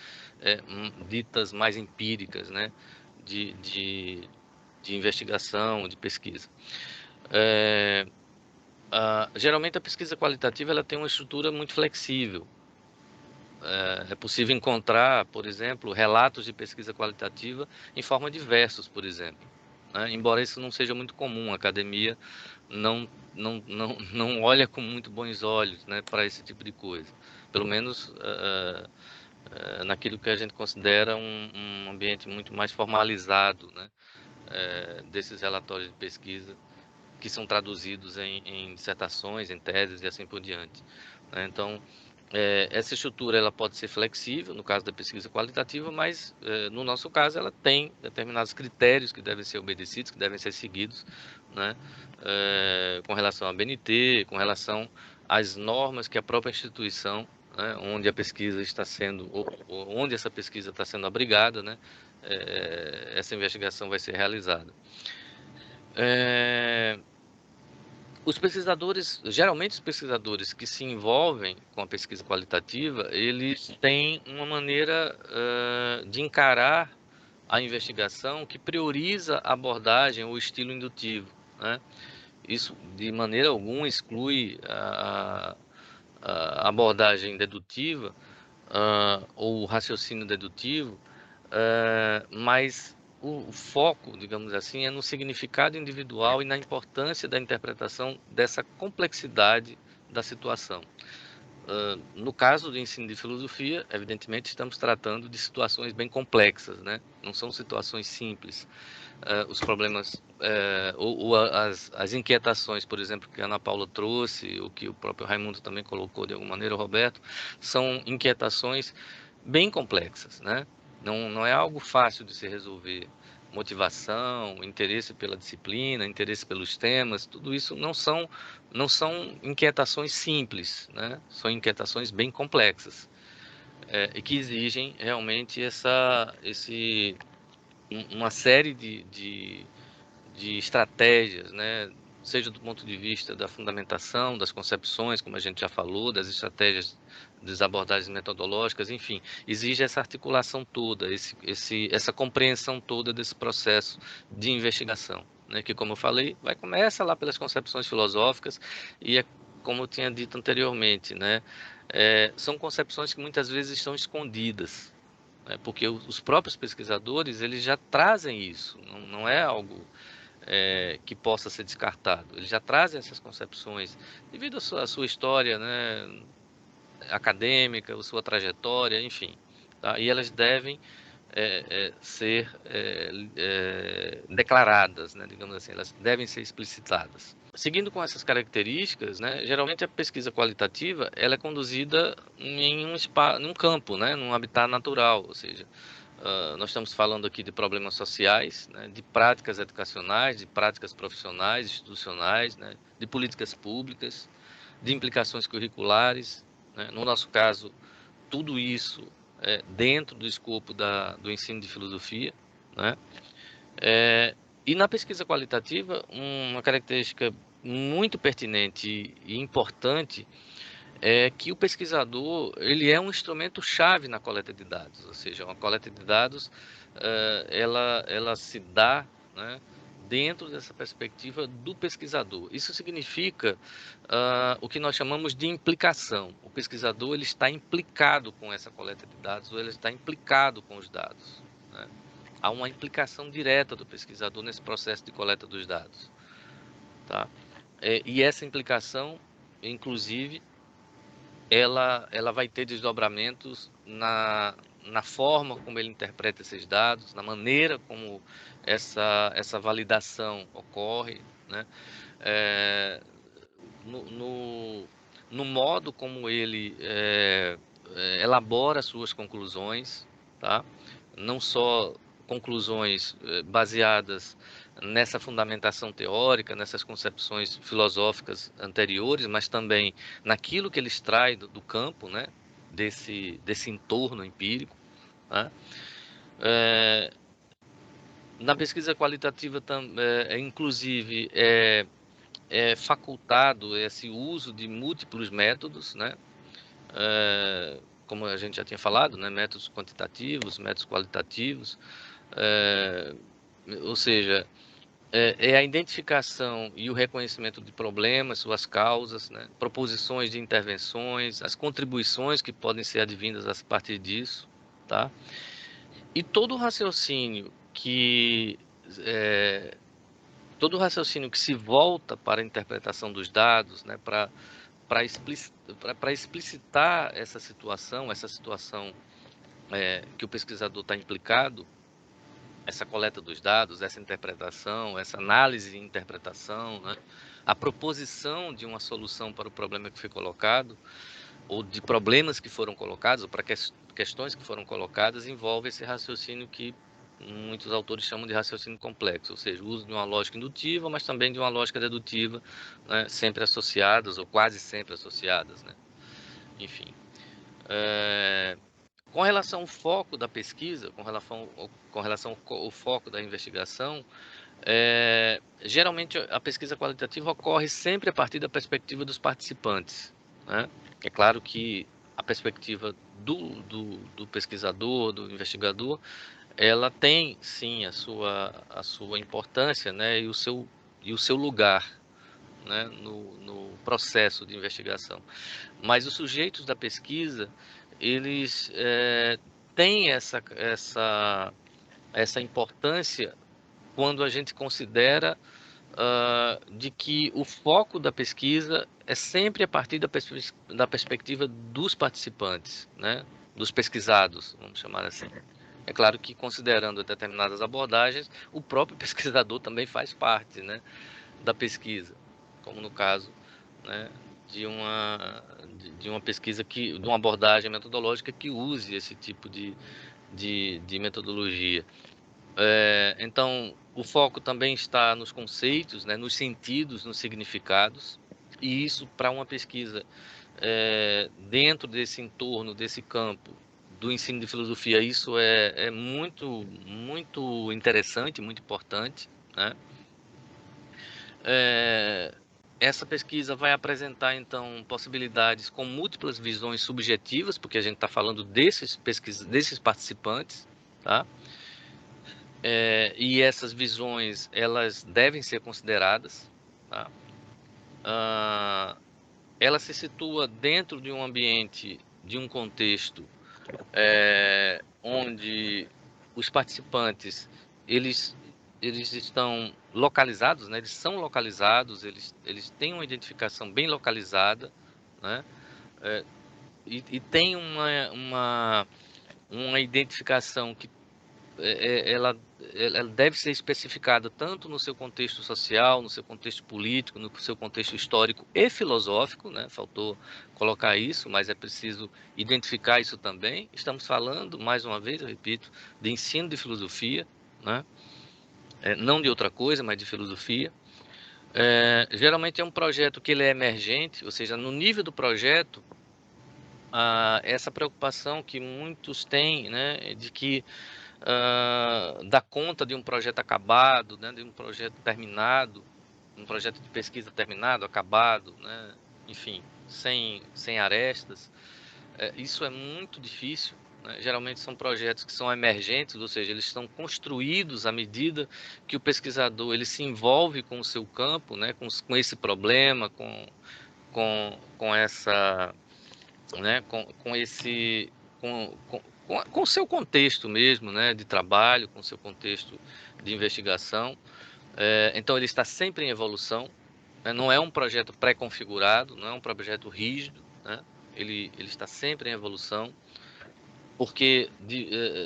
ditas mais empíricas, né, de investigação, de pesquisa. Geralmente a pesquisa qualitativa ela tem uma estrutura muito flexível. É possível encontrar, por exemplo, relatos de pesquisa qualitativa em forma de versos, por exemplo, né? Embora isso não seja muito comum, a academia não olha com muito bons olhos, né, para esse tipo de coisa. Pelo menos naquilo que a gente considera um ambiente muito mais formalizado, né, desses relatórios de pesquisa que são traduzidos em dissertações, em teses e assim por diante, né? Então, essa estrutura ela pode ser flexível no caso da pesquisa qualitativa, mas no nosso caso ela tem determinados critérios que devem ser obedecidos, que devem ser seguidos, né, com relação à BNT, com relação às normas que a própria instituição, né, onde a pesquisa está sendo, onde essa pesquisa está sendo abrigada, né, essa investigação vai ser realizada. Geralmente os pesquisadores que se envolvem com a pesquisa qualitativa, eles têm uma maneira de encarar a investigação que prioriza a abordagem ou estilo indutivo, né? Isso de maneira alguma exclui a abordagem dedutiva ou o raciocínio dedutivo, mas o foco, digamos assim, é no significado individual e na importância da interpretação dessa complexidade da situação. No caso do ensino de filosofia, evidentemente estamos tratando de situações bem complexas, né? Não são situações simples. Os problemas ou as inquietações, por exemplo, que a Ana Paula trouxe, o que o próprio Raimundo também colocou de alguma maneira, o Roberto, são inquietações bem complexas, né? Não é algo fácil de se resolver. Motivação, interesse pela disciplina, interesse pelos temas, tudo isso não são inquietações simples, né? São inquietações bem complexas e que exigem realmente uma série de estratégias, né? Seja do ponto de vista da fundamentação, das concepções, como a gente já falou, das estratégias, das abordagens metodológicas, enfim, exige essa articulação toda, essa compreensão toda desse processo de investigação, né? Que, como eu falei, começa lá pelas concepções filosóficas e, como eu tinha dito anteriormente, né? São concepções que muitas vezes estão escondidas, né? Porque os próprios pesquisadores eles já trazem isso, não é algo que possa ser descartado. Eles já trazem essas concepções devido à sua história, né, acadêmica, a sua trajetória, enfim. Tá? E elas devem ser declaradas, né, digamos assim, elas devem ser explicitadas. Seguindo com essas características, né, geralmente a pesquisa qualitativa ela é conduzida em num campo, né, num habitat natural, ou seja, nós estamos falando aqui de problemas sociais, né, de práticas educacionais, de práticas profissionais, institucionais, né, de políticas públicas, de implicações curriculares, né, no nosso caso, tudo isso dentro do escopo do ensino de filosofia, né? E na pesquisa qualitativa, uma característica muito pertinente e importante é que o pesquisador ele é um instrumento-chave na coleta de dados, ou seja, uma coleta de dados ela se dá, né, dentro dessa perspectiva do pesquisador. Isso significa o que nós chamamos de implicação. O pesquisador ele está implicado com essa coleta de dados, ou ele está implicado com os dados, né? Há uma implicação direta do pesquisador nesse processo de coleta dos dados, tá? E essa implicação, inclusive, ela vai ter desdobramentos na forma como ele interpreta esses dados, na maneira como essa validação ocorre, né? No modo como ele elabora suas conclusões, tá? Não só conclusões baseadas nessa fundamentação teórica, nessas concepções filosóficas anteriores, mas também naquilo que ele extrai do campo, né? Desse entorno empírico, né? Na pesquisa qualitativa, inclusive, é facultado esse uso de múltiplos métodos, né? Como a gente já tinha falado, né? Métodos quantitativos, métodos qualitativos, ou seja, a identificação e o reconhecimento de problemas, suas causas, né? Proposições de intervenções, as contribuições que podem ser advindas a partir disso, tá? E todo o raciocínio que se volta para a interpretação dos dados, né, para explicitar essa situação que o pesquisador está implicado, essa coleta dos dados, essa interpretação, essa análise e interpretação, né, a proposição de uma solução para o problema que foi colocado, ou de problemas que foram colocados, ou para questões que foram colocadas, envolve esse raciocínio que muitos autores chamam de raciocínio complexo, ou seja, o uso de uma lógica indutiva, mas também de uma lógica dedutiva, né, sempre associadas, ou quase sempre associadas, né? Enfim. Com relação ao foco da pesquisa, com relação ao foco da investigação, geralmente a pesquisa qualitativa ocorre sempre a partir da perspectiva dos participantes, né? É claro que a perspectiva do pesquisador, do investigador, ela tem sim a sua importância, né, e o seu lugar, né, no processo de investigação. Mas os sujeitos da pesquisa, eles têm essa importância quando a gente considera de que o foco da pesquisa é sempre a partir da perspectiva dos participantes, né, dos pesquisados, vamos chamar assim. É claro que, considerando determinadas abordagens, o próprio pesquisador também faz parte, né, da pesquisa, como no caso, né, de uma pesquisa de uma abordagem metodológica que use esse tipo de metodologia. Então, o foco também está nos conceitos, né, nos sentidos, nos significados, e isso, para uma pesquisa dentro desse entorno, desse campo do ensino de filosofia, isso é muito, muito interessante, muito importante, né? Essa pesquisa vai apresentar, então, possibilidades com múltiplas visões subjetivas, porque a gente está falando desses participantes, tá? E essas visões, elas devem ser consideradas, tá? Ela se situa dentro de um ambiente, de um contexto, onde os participantes, eles eles estão localizados, né? Eles são localizados, eles têm uma identificação bem localizada, né? E tem uma identificação que ela deve ser especificada tanto no seu contexto social, no seu contexto político, no seu contexto histórico e filosófico, né? Faltou colocar isso, mas é preciso identificar isso também. Estamos falando, mais uma vez, eu repito, de ensino de filosofia, né? Não de outra coisa, mas de filosofia. Geralmente é um projeto que ele é emergente, ou seja, no nível do projeto, essa preocupação que muitos têm, né, de que dá conta de um projeto acabado, né, de um projeto terminado, um projeto de pesquisa terminado, acabado, né, enfim, sem arestas. Isso é muito difícil, né? Geralmente são projetos que são emergentes, ou seja, eles estão construídos à medida que o pesquisador ele se envolve com o seu campo, né, com esse problema, com essa, né, com esse, com o seu contexto mesmo, né, de trabalho, com o seu contexto de investigação. Então ele está sempre em evolução, né? Não é um projeto pré-configurado, não é um projeto rígido, né? Ele está sempre em evolução, porque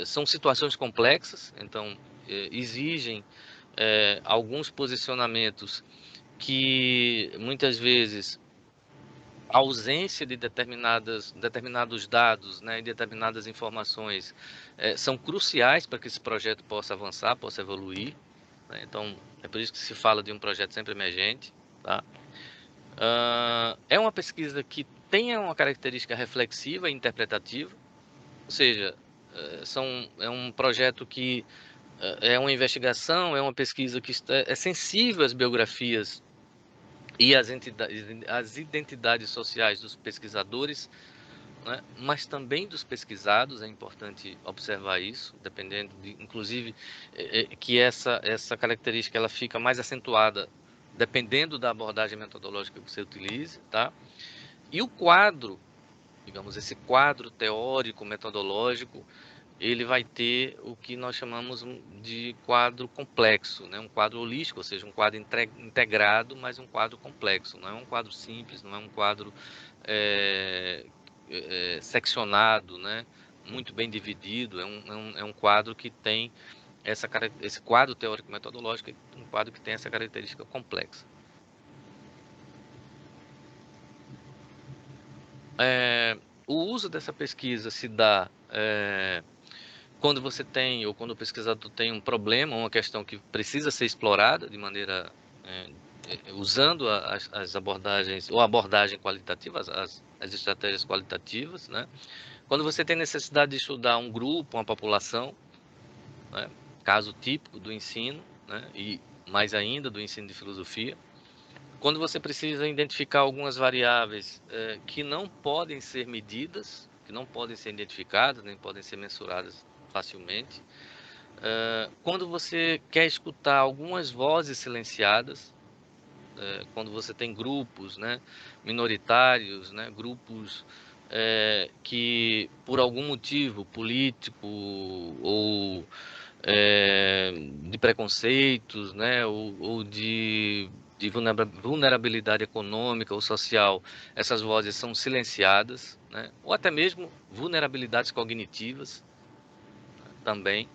são situações complexas, então exigem alguns posicionamentos que muitas vezes a ausência de determinados dados, né, e determinadas informações são cruciais para que esse projeto possa avançar, possa evoluir, né? Então é por isso que se fala de um projeto sempre emergente, tá? É uma pesquisa que tem uma característica reflexiva e interpretativa, ou seja, é um projeto que é uma investigação, é uma pesquisa que é sensível às biografias e às identidades sociais dos pesquisadores, né, mas também dos pesquisados. É importante observar isso, dependendo inclusive, que essa característica ela fica mais acentuada dependendo da abordagem metodológica que você utilize, tá? E o quadro, digamos, esse quadro teórico, metodológico, ele vai ter o que nós chamamos de quadro complexo, né? Um quadro holístico, ou seja, um quadro integrado, mas um quadro complexo. Não é um quadro simples, não é um quadro seccionado, né? Muito bem dividido. É um quadro que tem esse quadro teórico-metodológico, um quadro que tem essa característica complexa. O uso dessa pesquisa se dá quando você tem, ou quando o pesquisador tem um problema, uma questão que precisa ser explorada de maneira, usando as abordagens, ou abordagem qualitativa, as estratégias qualitativas, né? Quando você tem necessidade de estudar um grupo, uma população, né? Caso típico do ensino, né? E mais ainda do ensino de filosofia. Quando você precisa identificar algumas variáveis que não podem ser medidas, que não podem ser identificadas, nem podem ser mensuradas facilmente. Quando você quer escutar algumas vozes silenciadas, quando você tem grupos, né, minoritários, né, grupos que por algum motivo político ou de preconceitos, né, ou de vulnerabilidade econômica ou social, essas vozes são silenciadas, né, ou até mesmo vulnerabilidades cognitivas também.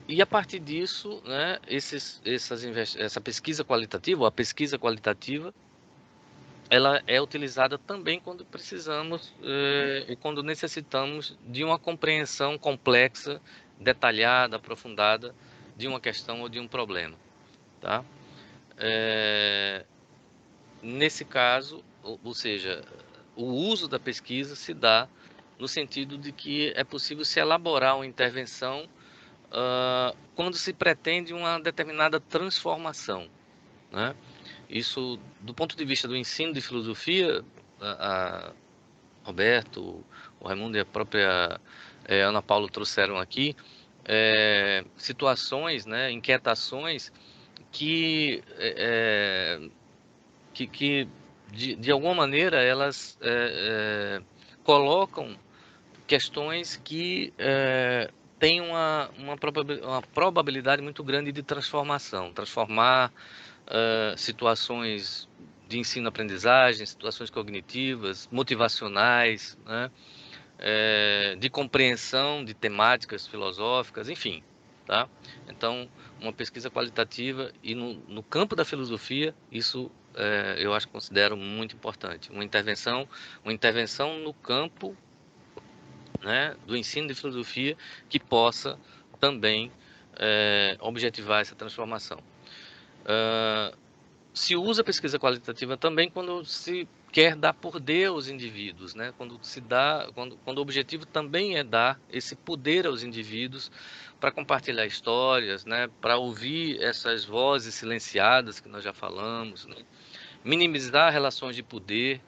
E a partir disso, né, essa pesquisa qualitativa, ou a pesquisa qualitativa, ela é utilizada também quando precisamos e quando necessitamos de uma compreensão complexa, detalhada, aprofundada de uma questão ou de um problema, tá? Nesse caso, ou seja, o uso da pesquisa se dá no sentido de que é possível se elaborar uma intervenção quando se pretende uma determinada transformação, né? Isso, do ponto de vista do ensino de filosofia, a Roberto, o Raimundo e a própria Ana Paula trouxeram aqui situações, né, inquietações que de alguma maneira elas colocam questões que têm uma probabilidade muito grande de transformação, transformar situações de ensino-aprendizagem, situações cognitivas, motivacionais, né? De compreensão de temáticas filosóficas, enfim, tá? Então, uma pesquisa qualitativa e no campo da filosofia, isso eu acho que considero muito importante. Uma intervenção no campo, né, do ensino de filosofia que possa também objetivar essa transformação. Se usa a pesquisa qualitativa também quando se quer dar poder aos indivíduos, né? Quando o objetivo também é dar esse poder aos indivíduos para compartilhar histórias, né? Para ouvir essas vozes silenciadas que nós já falamos, né? Minimizar relações de poder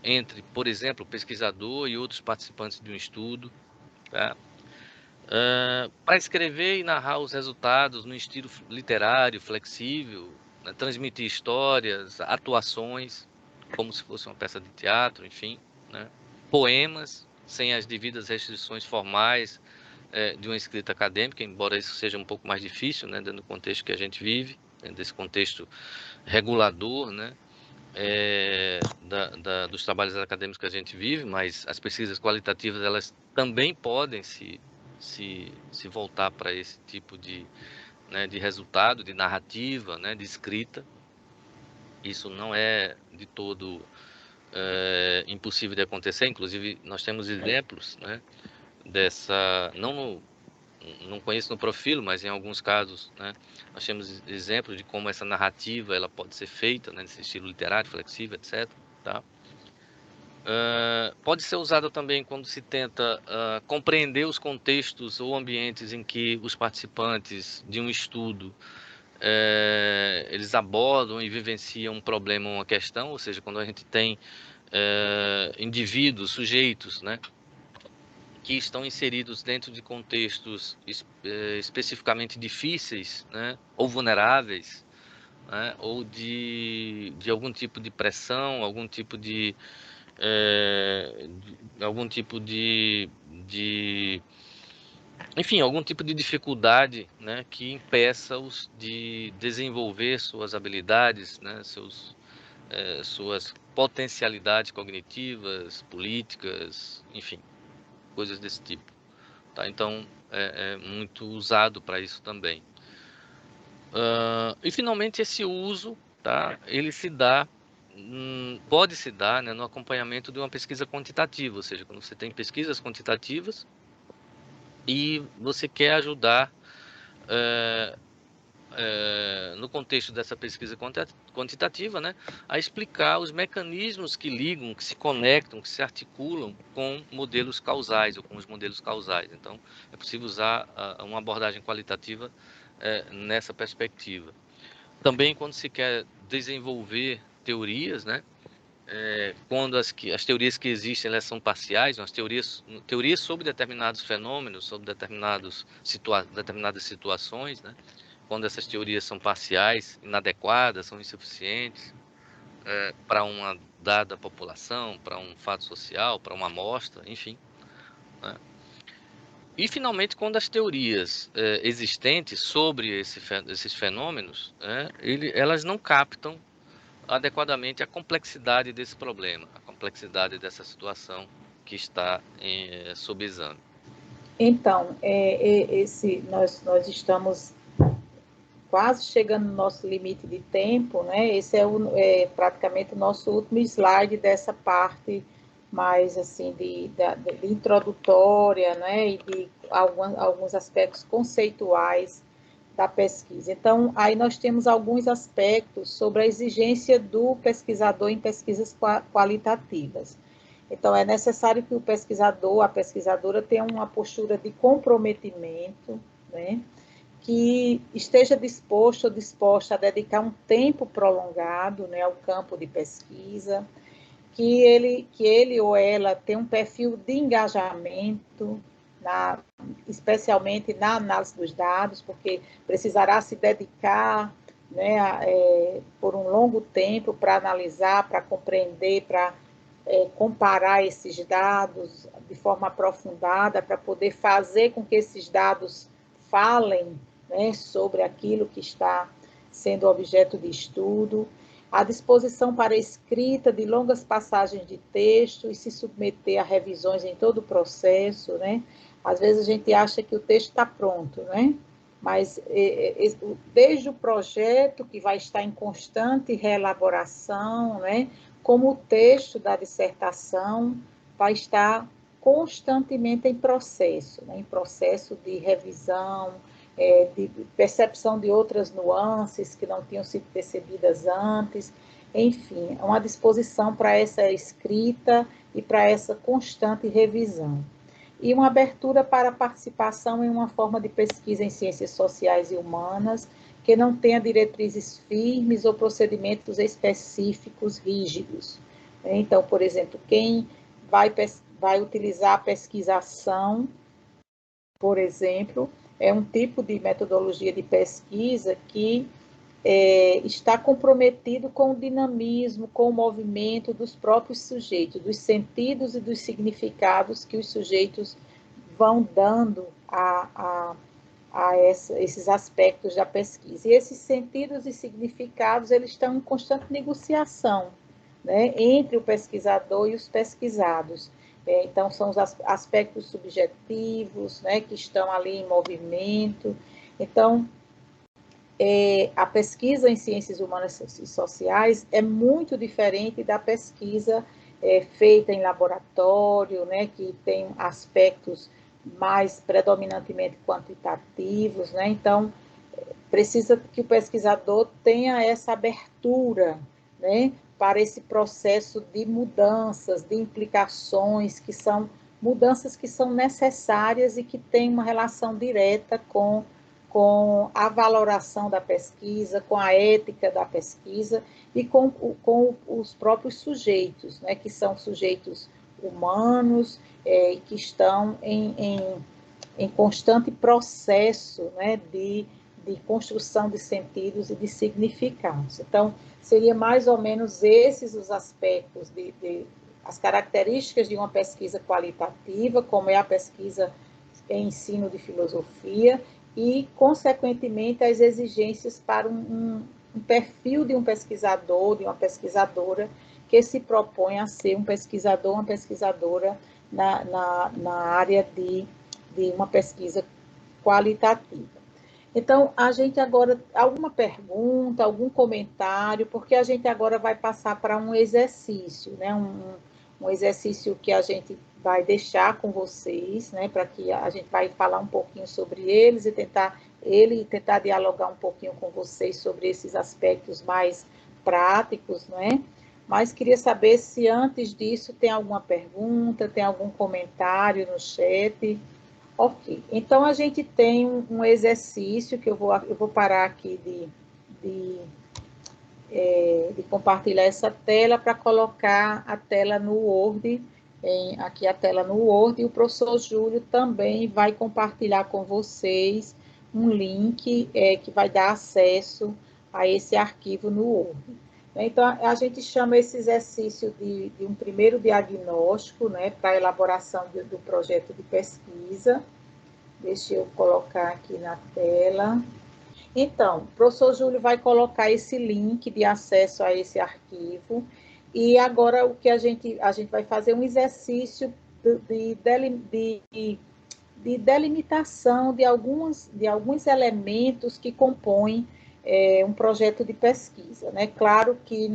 entre, por exemplo, o pesquisador e outros participantes de um estudo, tá? Para escrever e narrar os resultados no estilo literário, flexível, né? Transmitir histórias, atuações, como se fosse uma peça de teatro, enfim, né? Poemas, sem as devidas restrições formais de uma escrita acadêmica, embora isso seja um pouco mais difícil, né? Dentro do contexto que a gente vive, dentro desse contexto regulador, né? Dos trabalhos acadêmicos que a gente vive, mas as pesquisas qualitativas, elas também podem se voltar para esse tipo de resultado, de narrativa, né, de escrita. Isso não é de todo impossível de acontecer. Inclusive, nós temos exemplos, né, não conheço no Profilo, mas em alguns casos, né, nós temos exemplos de como essa narrativa ela pode ser feita, né, nesse estilo literário, flexível, etc. Tá? Pode ser usada também quando se tenta compreender os contextos ou ambientes em que os participantes de um estudo eles abordam e vivenciam um problema ou uma questão, ou seja, quando a gente tem indivíduos, sujeitos, né, que estão inseridos dentro de contextos especificamente difíceis, né, ou vulneráveis, né, ou de algum tipo de pressão, algum tipo de enfim, algum tipo de dificuldade, né, que impeça-os de desenvolver suas habilidades, né, suas potencialidades cognitivas, políticas, enfim, coisas desse tipo. Tá? Então, é muito usado para isso também. E, finalmente, esse uso, tá, ele pode se dar, né, no acompanhamento de uma pesquisa quantitativa, ou seja, quando você tem pesquisas quantitativas e você quer ajudar no contexto dessa pesquisa quantitativa, né, a explicar os mecanismos que ligam, que se conectam, que se articulam com modelos causais ou com os modelos causais. Então, é possível usar uma abordagem qualitativa nessa perspectiva. Também quando se quer desenvolver teorias, né, quando as teorias que existem elas são parciais, as teorias sobre determinados fenômenos, sobre determinadas situações, né, quando essas teorias são parciais, inadequadas, são insuficientes para uma dada população, para um fato social, para uma amostra, enfim, né. E, finalmente, quando as teorias existentes sobre esses fenômenos, elas não captam adequadamente a complexidade desse problema, a complexidade dessa situação que está sob exame. Então, nós estamos quase chegando no nosso limite de tempo, né? Esse é praticamente o nosso último slide dessa parte mais assim de introdutória, né? E de alguns aspectos conceituais da pesquisa. Então, aí nós temos alguns aspectos sobre a exigência do pesquisador em pesquisas qualitativas. Então, é necessário que o pesquisador, a pesquisadora, tenha uma postura de comprometimento, né? Que esteja disposto ou disposta a dedicar um tempo prolongado, né, ao campo de pesquisa, que ele ou ela tenha um perfil de engajamento, especialmente na análise dos dados, porque precisará se dedicar, né, por um longo tempo para analisar, para compreender, para comparar esses dados de forma aprofundada para poder fazer com que esses dados falem, né, sobre aquilo que está sendo objeto de estudo, a disposição para a escrita de longas passagens de texto e se submeter a revisões em todo o processo, né? Às vezes a gente acha que o texto está pronto, né? Mas desde o projeto, que vai estar em constante reelaboração, né? Como o texto da dissertação vai estar constantemente em processo, né? Em processo de revisão, de percepção de outras nuances que não tinham sido percebidas antes, enfim, uma disposição para essa escrita e para essa constante revisão. E uma abertura para a participação em uma forma de pesquisa em ciências sociais e humanas que não tenha diretrizes firmes ou procedimentos específicos rígidos. Então, por exemplo, quem vai utilizar a pesquisação, por exemplo, é um tipo de metodologia de pesquisa que está comprometido com o dinamismo, com o movimento dos próprios sujeitos, dos sentidos e dos significados que os sujeitos vão dando a esses aspectos da pesquisa. E esses sentidos e significados, eles estão em constante negociação, né, entre o pesquisador e os pesquisados. Então, são os aspectos subjetivos, né, que estão ali em movimento. Então, a pesquisa em ciências humanas e sociais é muito diferente da pesquisa feita em laboratório, né, que tem aspectos mais predominantemente quantitativos, né? Então, precisa que o pesquisador tenha essa abertura, né, para esse processo de mudanças, de implicações, que são mudanças que são necessárias e que têm uma relação direta com a valoração da pesquisa, com a ética da pesquisa e com os próprios sujeitos, né, que são sujeitos humanos, que estão em constante processo, né, de construção de sentidos e de significados. Então, seria mais ou menos esses os aspectos, as características de uma pesquisa qualitativa, como é a pesquisa em ensino de filosofia, e, consequentemente, as exigências para um perfil de um pesquisador, de uma pesquisadora, que se propõe a ser um pesquisador, uma pesquisadora na área de uma pesquisa qualitativa. Então, a gente agora, alguma pergunta, algum comentário, porque a gente agora vai passar para um exercício, né? Um exercício que a gente vai deixar com vocês, né? Para que a gente vai falar um pouquinho sobre eles e tentar dialogar um pouquinho com vocês sobre esses aspectos mais práticos, né? Mas queria saber se antes disso tem alguma pergunta, tem algum comentário no chat. Ok, então a gente tem um exercício que eu vou parar aqui de compartilhar essa tela para colocar a tela no Word, aqui a tela no Word, e o professor Júlio também vai compartilhar com vocês um link que vai dar acesso a esse arquivo no Word. Então, a gente chama esse exercício de um primeiro diagnóstico, né, para a elaboração do projeto de pesquisa. Deixa eu colocar aqui na tela. Então, o professor Júlio vai colocar esse link de acesso a esse arquivo, e agora o que a gente vai fazer um exercício de delimitação de alguns elementos que compõem um projeto de pesquisa, né? Claro que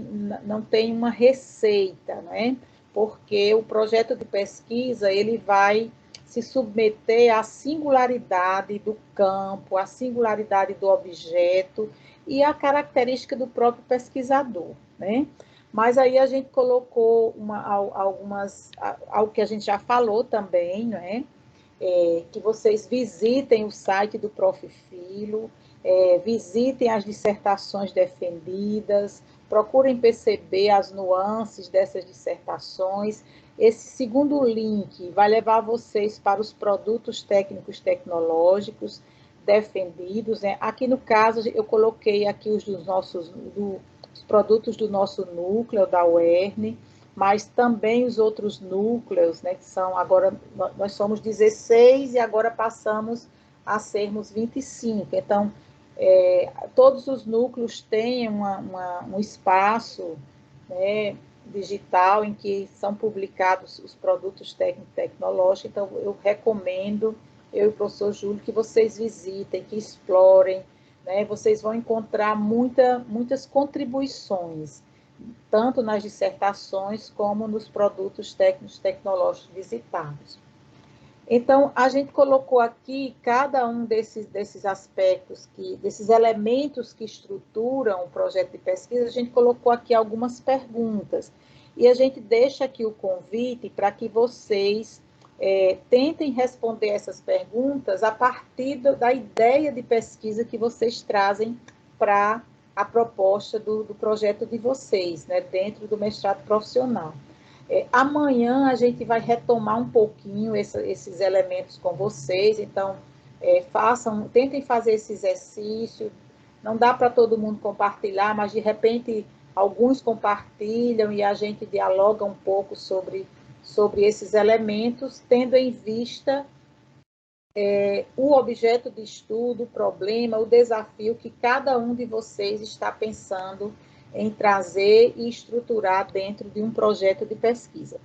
não tem uma receita, né? Porque o projeto de pesquisa, ele vai se submeter à singularidade do campo, à singularidade do objeto e à característica do próprio pesquisador, né? Mas aí a gente colocou algo que a gente já falou também, né? Que vocês visitem o site do Profilo, visitem as dissertações defendidas, procurem perceber as nuances dessas dissertações. Esse segundo link vai levar vocês para os produtos técnicos tecnológicos defendidos, né? Aqui no caso eu coloquei aqui os produtos do nosso núcleo, da UERN, mas também os outros núcleos, né, que são agora, nós somos 16 e agora passamos a sermos 25. Então, todos os núcleos têm um espaço, né, digital em que são publicados os produtos técnico-tecnológicos. Então, eu recomendo, eu e o professor Júlio, que vocês visitem, que explorem, né? Vocês vão encontrar muitas contribuições, tanto nas dissertações como nos produtos técnicos tecnológicos visitados. Então, a gente colocou aqui cada um desses aspectos, desses elementos que estruturam o projeto de pesquisa, a gente colocou aqui algumas perguntas. E a gente deixa aqui o convite para que vocês tentem responder essas perguntas a partir da ideia de pesquisa que vocês trazem para a proposta do projeto de vocês, né, dentro do mestrado profissional. Amanhã a gente vai retomar um pouquinho esses elementos com vocês, então tentem fazer esse exercício. Não dá para todo mundo compartilhar, mas de repente alguns compartilham e a gente dialoga um pouco sobre esses elementos, tendo em vista o objeto de estudo, o problema, o desafio que cada um de vocês está pensando em trazer e estruturar dentro de um projeto de pesquisa.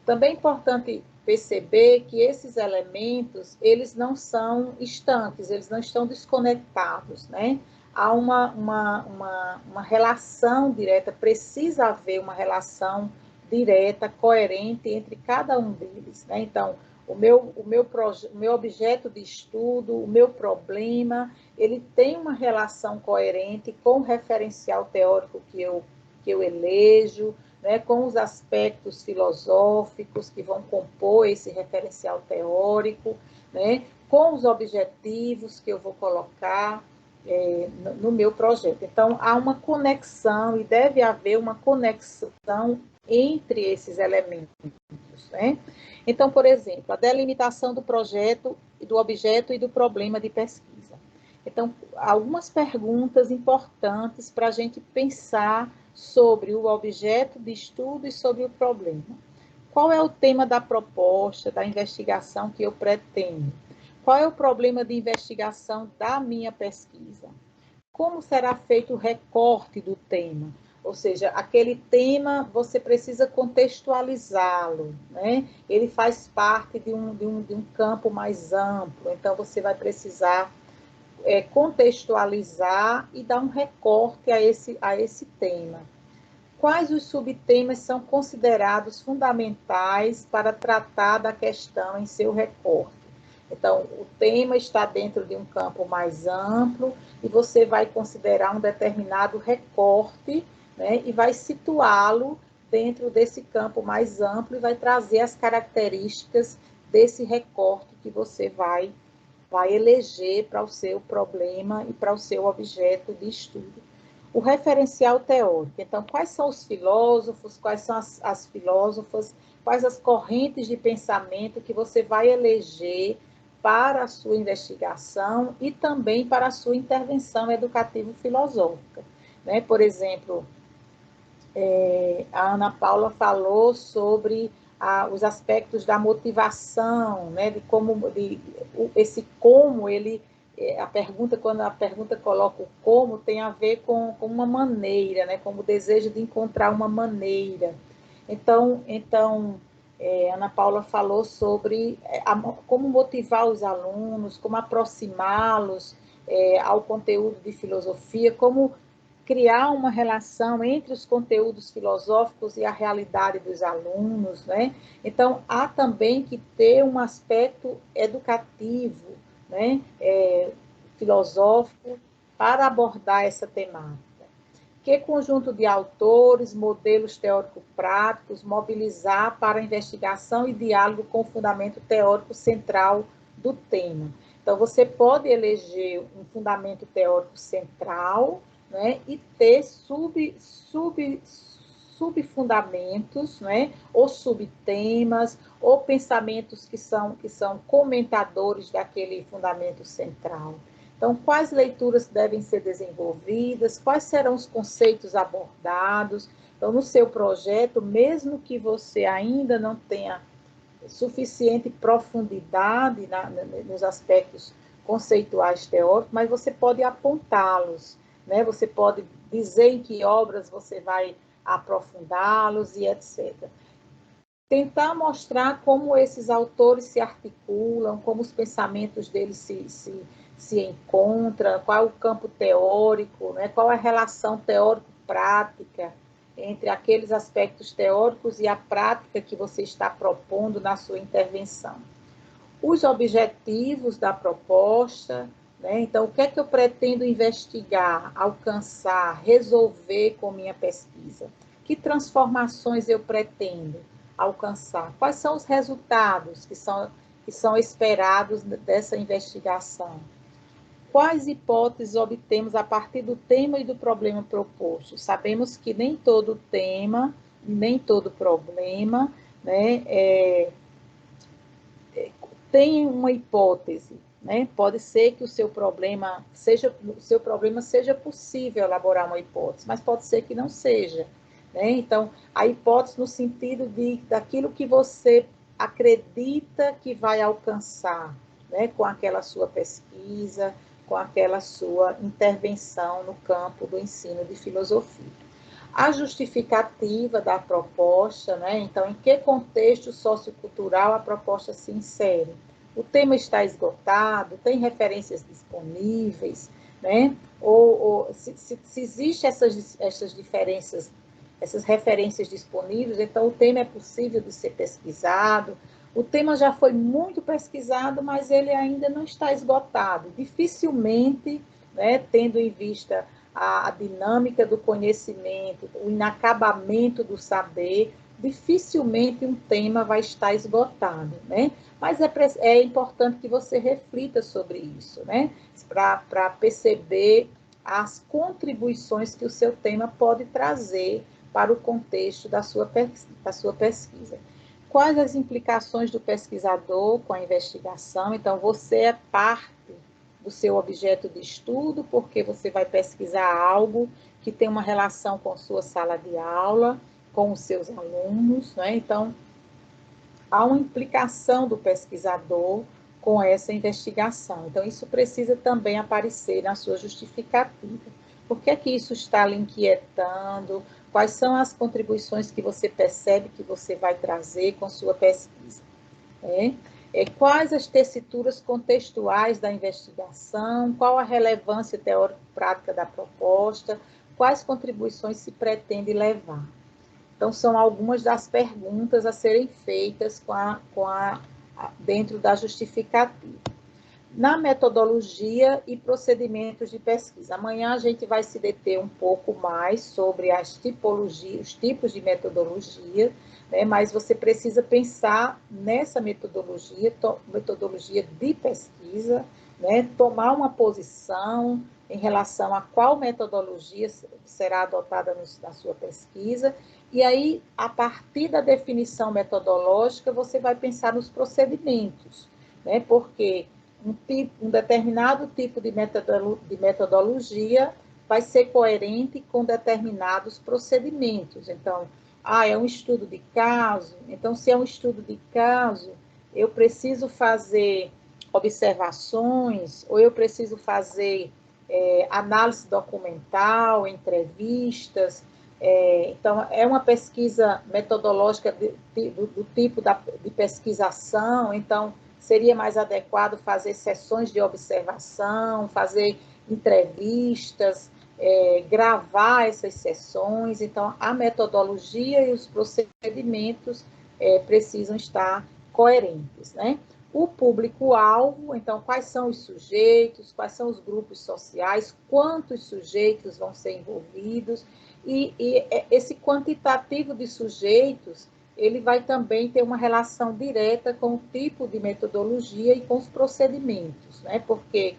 Também é importante perceber que esses elementos, eles não são estanques, eles não estão desconectados, né? Há uma relação direta, precisa haver uma relação direta, coerente entre cada um deles, né? Então, o meu objeto de estudo, o meu problema, ele tem uma relação coerente com o referencial teórico que eu elejo, né, com os aspectos filosóficos que vão compor esse referencial teórico, né, com os objetivos que eu vou colocar no meu projeto. Então, há uma conexão e deve haver uma conexão entre esses elementos, né? Então, por exemplo, a delimitação do projeto, do objeto e do problema de pesquisa. Então, algumas perguntas importantes para a gente pensar sobre o objeto de estudo e sobre o problema. Qual é o tema da proposta, da investigação que eu pretendo? Qual é o problema de investigação da minha pesquisa? Como será feito o recorte do tema? Ou seja, aquele tema você precisa contextualizá-lo, né? Ele faz parte de um campo mais amplo, então você vai precisar contextualizar e dar um recorte a esse tema. Quais os subtemas são considerados fundamentais para tratar da questão em seu recorte? Então, o tema está dentro de um campo mais amplo e você vai considerar um determinado recorte, né, e vai situá-lo dentro desse campo mais amplo e vai trazer as características desse recorte que você vai eleger para o seu problema e para o seu objeto de estudo. O referencial teórico. Então, quais são os filósofos, quais são as filósofas, quais as correntes de pensamento que você vai eleger para a sua investigação e também para a sua intervenção educativo-filosófica, né? Por exemplo, a Ana Paula falou sobre os aspectos da motivação, né? Esse como ele... quando a pergunta coloca o como, tem a ver com uma maneira, né? Como o desejo de encontrar uma maneira. Então Ana Paula falou sobre como motivar os alunos, como aproximá-los ao conteúdo de filosofia, como criar uma relação entre os conteúdos filosóficos e a realidade dos alunos, né? Então, há também que ter um aspecto educativo, né? Filosófico, para abordar essa temática. Que conjunto de autores, modelos teórico-práticos mobilizar para a investigação e diálogo com o fundamento teórico central do tema. Então, você pode eleger um fundamento teórico central, né, e ter subfundamentos, né, ou subtemas, ou pensamentos que são comentadores daquele fundamento central. Então, quais leituras devem ser desenvolvidas, quais serão os conceitos abordados, Então, no seu projeto, mesmo que você ainda não tenha suficiente profundidade nos aspectos conceituais teóricos, mas você pode apontá-los, né? Você pode dizer em que obras você vai aprofundá-los e etc. Tentar mostrar como esses autores se articulam, como os pensamentos deles se encontram, qual é o campo teórico, né? Qual é a relação teórico-prática entre aqueles aspectos teóricos e a prática que você está propondo na sua intervenção. Os objetivos da proposta, né? Então, o que é que eu pretendo investigar, alcançar, resolver com minha pesquisa? Que transformações eu pretendo alcançar? Quais são os resultados que são esperados dessa investigação? Quais hipóteses obtemos a partir do tema e do problema proposto? Sabemos que nem todo tema, nem todo problema, né, tem uma hipótese, né? Pode ser que o seu problema seja possível elaborar uma hipótese, mas pode ser que não seja, né? Então, a hipótese no sentido daquilo que você acredita que vai alcançar, né? Com aquela sua pesquisa, com aquela sua intervenção no campo do ensino de filosofia. A justificativa da proposta, né? Então, em que contexto sociocultural a proposta se insere? O tema está esgotado? Tem referências disponíveis? Né? Ou se existem essas diferenças, essas referências disponíveis, então o tema é possível de ser pesquisado. O tema já foi muito pesquisado, mas ele ainda não está esgotado. Dificilmente, né, tendo em vista a dinâmica do conhecimento, o inacabamento do saber, dificilmente um tema vai estar esgotado, né? Mas é importante que você reflita sobre isso, né? Para perceber as contribuições que o seu tema pode trazer para o contexto da sua pesquisa. Quais as implicações do pesquisador com a investigação? Então, você é parte do seu objeto de estudo, porque você vai pesquisar algo que tem uma relação com sua sala de aula, com os seus alunos, né? Então, há uma implicação do pesquisador com essa investigação. Então, isso precisa também aparecer na sua justificativa. Por que é que isso está lhe inquietando? Quais são as contribuições que você percebe que você vai trazer com sua pesquisa? Quais as tessituras contextuais da investigação, qual a relevância teórico-prática da proposta, quais contribuições se pretende levar. Então, são algumas das perguntas a serem feitas dentro da justificativa. Na metodologia e procedimentos de pesquisa. Amanhã a gente vai se deter um pouco mais sobre as tipologias, os tipos de metodologia, né? Mas você precisa pensar nessa metodologia de pesquisa, né? Tomar uma posição em relação a qual metodologia será adotada na sua pesquisa, e aí, a partir da definição metodológica, você vai pensar nos procedimentos, né? Porque um determinado tipo de metodologia vai ser coerente com determinados procedimentos. Então, é um estudo de caso. Então, se é um estudo de caso, eu preciso fazer observações, ou eu preciso fazer análise documental, entrevistas. Então, é uma pesquisa metodológica do tipo de pesquisação. Então, seria mais adequado fazer sessões de observação, fazer entrevistas, gravar essas sessões. Então, a metodologia e os procedimentos precisam estar coerentes, né? O público-alvo, então, quais são os sujeitos, quais são os grupos sociais, quantos sujeitos vão ser envolvidos, e esse quantitativo de sujeitos, ele vai também ter uma relação direta com o tipo de metodologia e com os procedimentos, né? Porque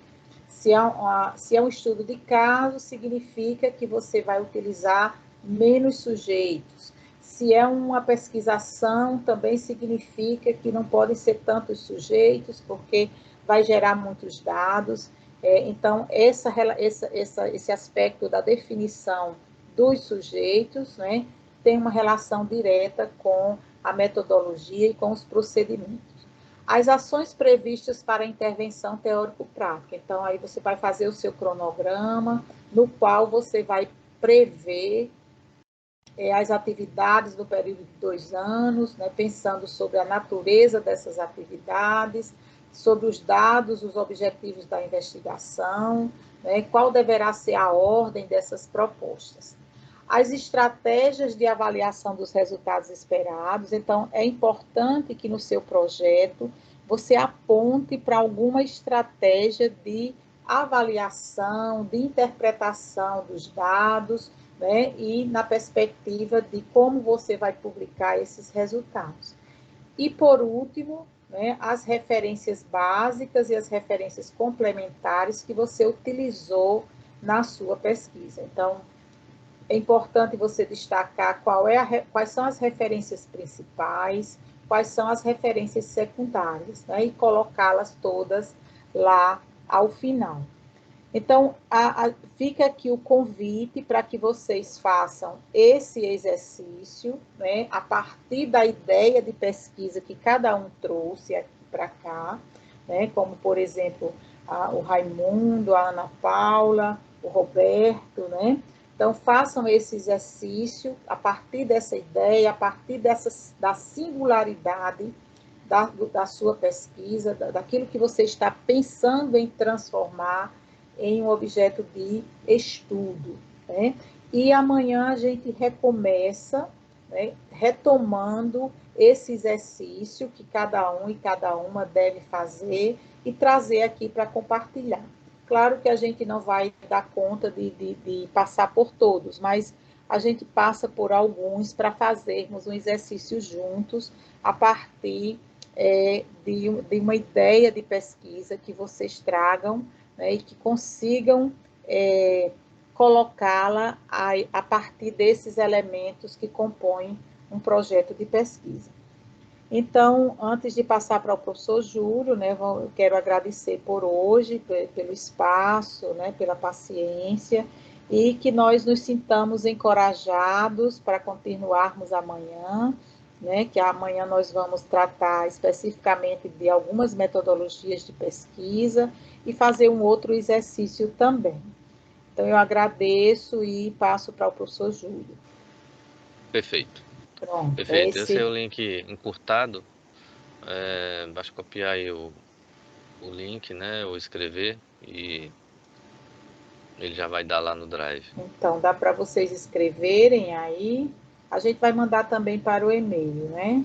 se é um estudo de caso, significa que você vai utilizar menos sujeitos. Se é uma pesquisação, também significa que não podem ser tantos sujeitos, porque vai gerar muitos dados. Então, esse aspecto da definição dos sujeitos, né, tem uma relação direta com a metodologia e com os procedimentos. As ações previstas para a intervenção teórico-prática. Então, aí você vai fazer o seu cronograma, no qual você vai prever as atividades do período de 2 anos, né, pensando sobre a natureza dessas atividades, sobre os dados, os objetivos da investigação, né, qual deverá ser a ordem dessas propostas. As estratégias de avaliação dos resultados esperados. Então, é importante que no seu projeto você aponte para alguma estratégia de avaliação, de interpretação dos dados, né, e na perspectiva de como você vai publicar esses resultados. E, por último, né, as referências básicas e as referências complementares que você utilizou na sua pesquisa. Então, é importante você destacar quais são as referências principais, quais são as referências secundárias, né, e colocá-las todas lá ao final. Então, fica aqui o convite para que vocês façam esse exercício, né, a partir da ideia de pesquisa que cada um trouxe aqui para cá, né, como, por exemplo, o Raimundo, a Ana Paula, o Roberto, né? Então, façam esse exercício a partir dessa ideia, a partir da singularidade da sua pesquisa, daquilo que você está pensando em transformar em um objeto de estudo, né? E amanhã a gente recomeça, né, retomando esse exercício que cada um e cada uma deve fazer e trazer aqui para compartilhar. Claro que a gente não vai dar conta de passar por todos, mas a gente passa por alguns para fazermos um exercício juntos a partir de uma ideia de pesquisa que vocês tragam, né, e que consigam colocá-la a partir desses elementos que compõem um projeto de pesquisa. Então, antes de passar para o professor Júlio, né, eu quero agradecer por hoje, pelo espaço, né, pela paciência, e que nós nos sintamos encorajados para continuarmos amanhã, né, que amanhã nós vamos tratar especificamente de algumas metodologias de pesquisa e fazer um outro exercício também. Então, eu agradeço e passo para o professor Júlio. Perfeito. Pronto. Perfeito. Esse é o link encurtado. Basta copiar aí o link, né, ou escrever, e ele já vai dar lá no Drive. Então, dá para vocês escreverem aí. A gente vai mandar também para o e-mail, né?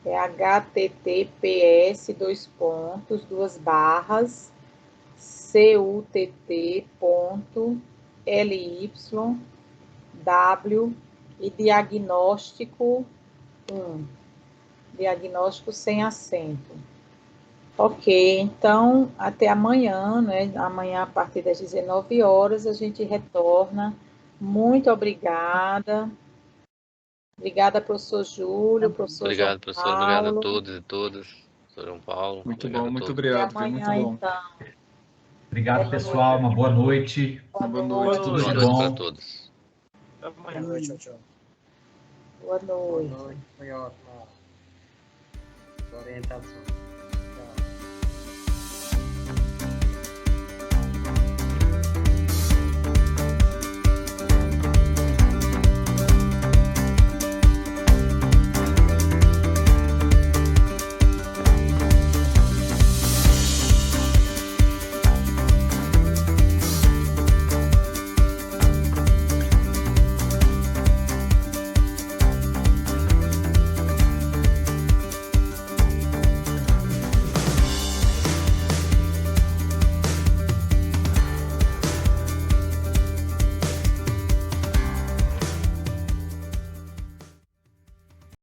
É https://cutt.ly/w e diagnóstico 1. Diagnóstico sem acento. Ok, então, até amanhã, né? Amanhã, a partir das 19 horas, a gente retorna. Muito obrigada. Obrigada, professor Júlio, professor Obrigado, João professor. Paulo. Obrigado a todos e todas. Professor João Paulo. Muito obrigado bom, a muito todos. obrigado. Até amanhã, Foi muito bom. então. Obrigado, pessoal. Uma boa noite. Boa noite, tudo Boa de noite bom. para todos. Boa noite, tchau, tchau. Boa noite. Boa noite, foi ótima a orientação.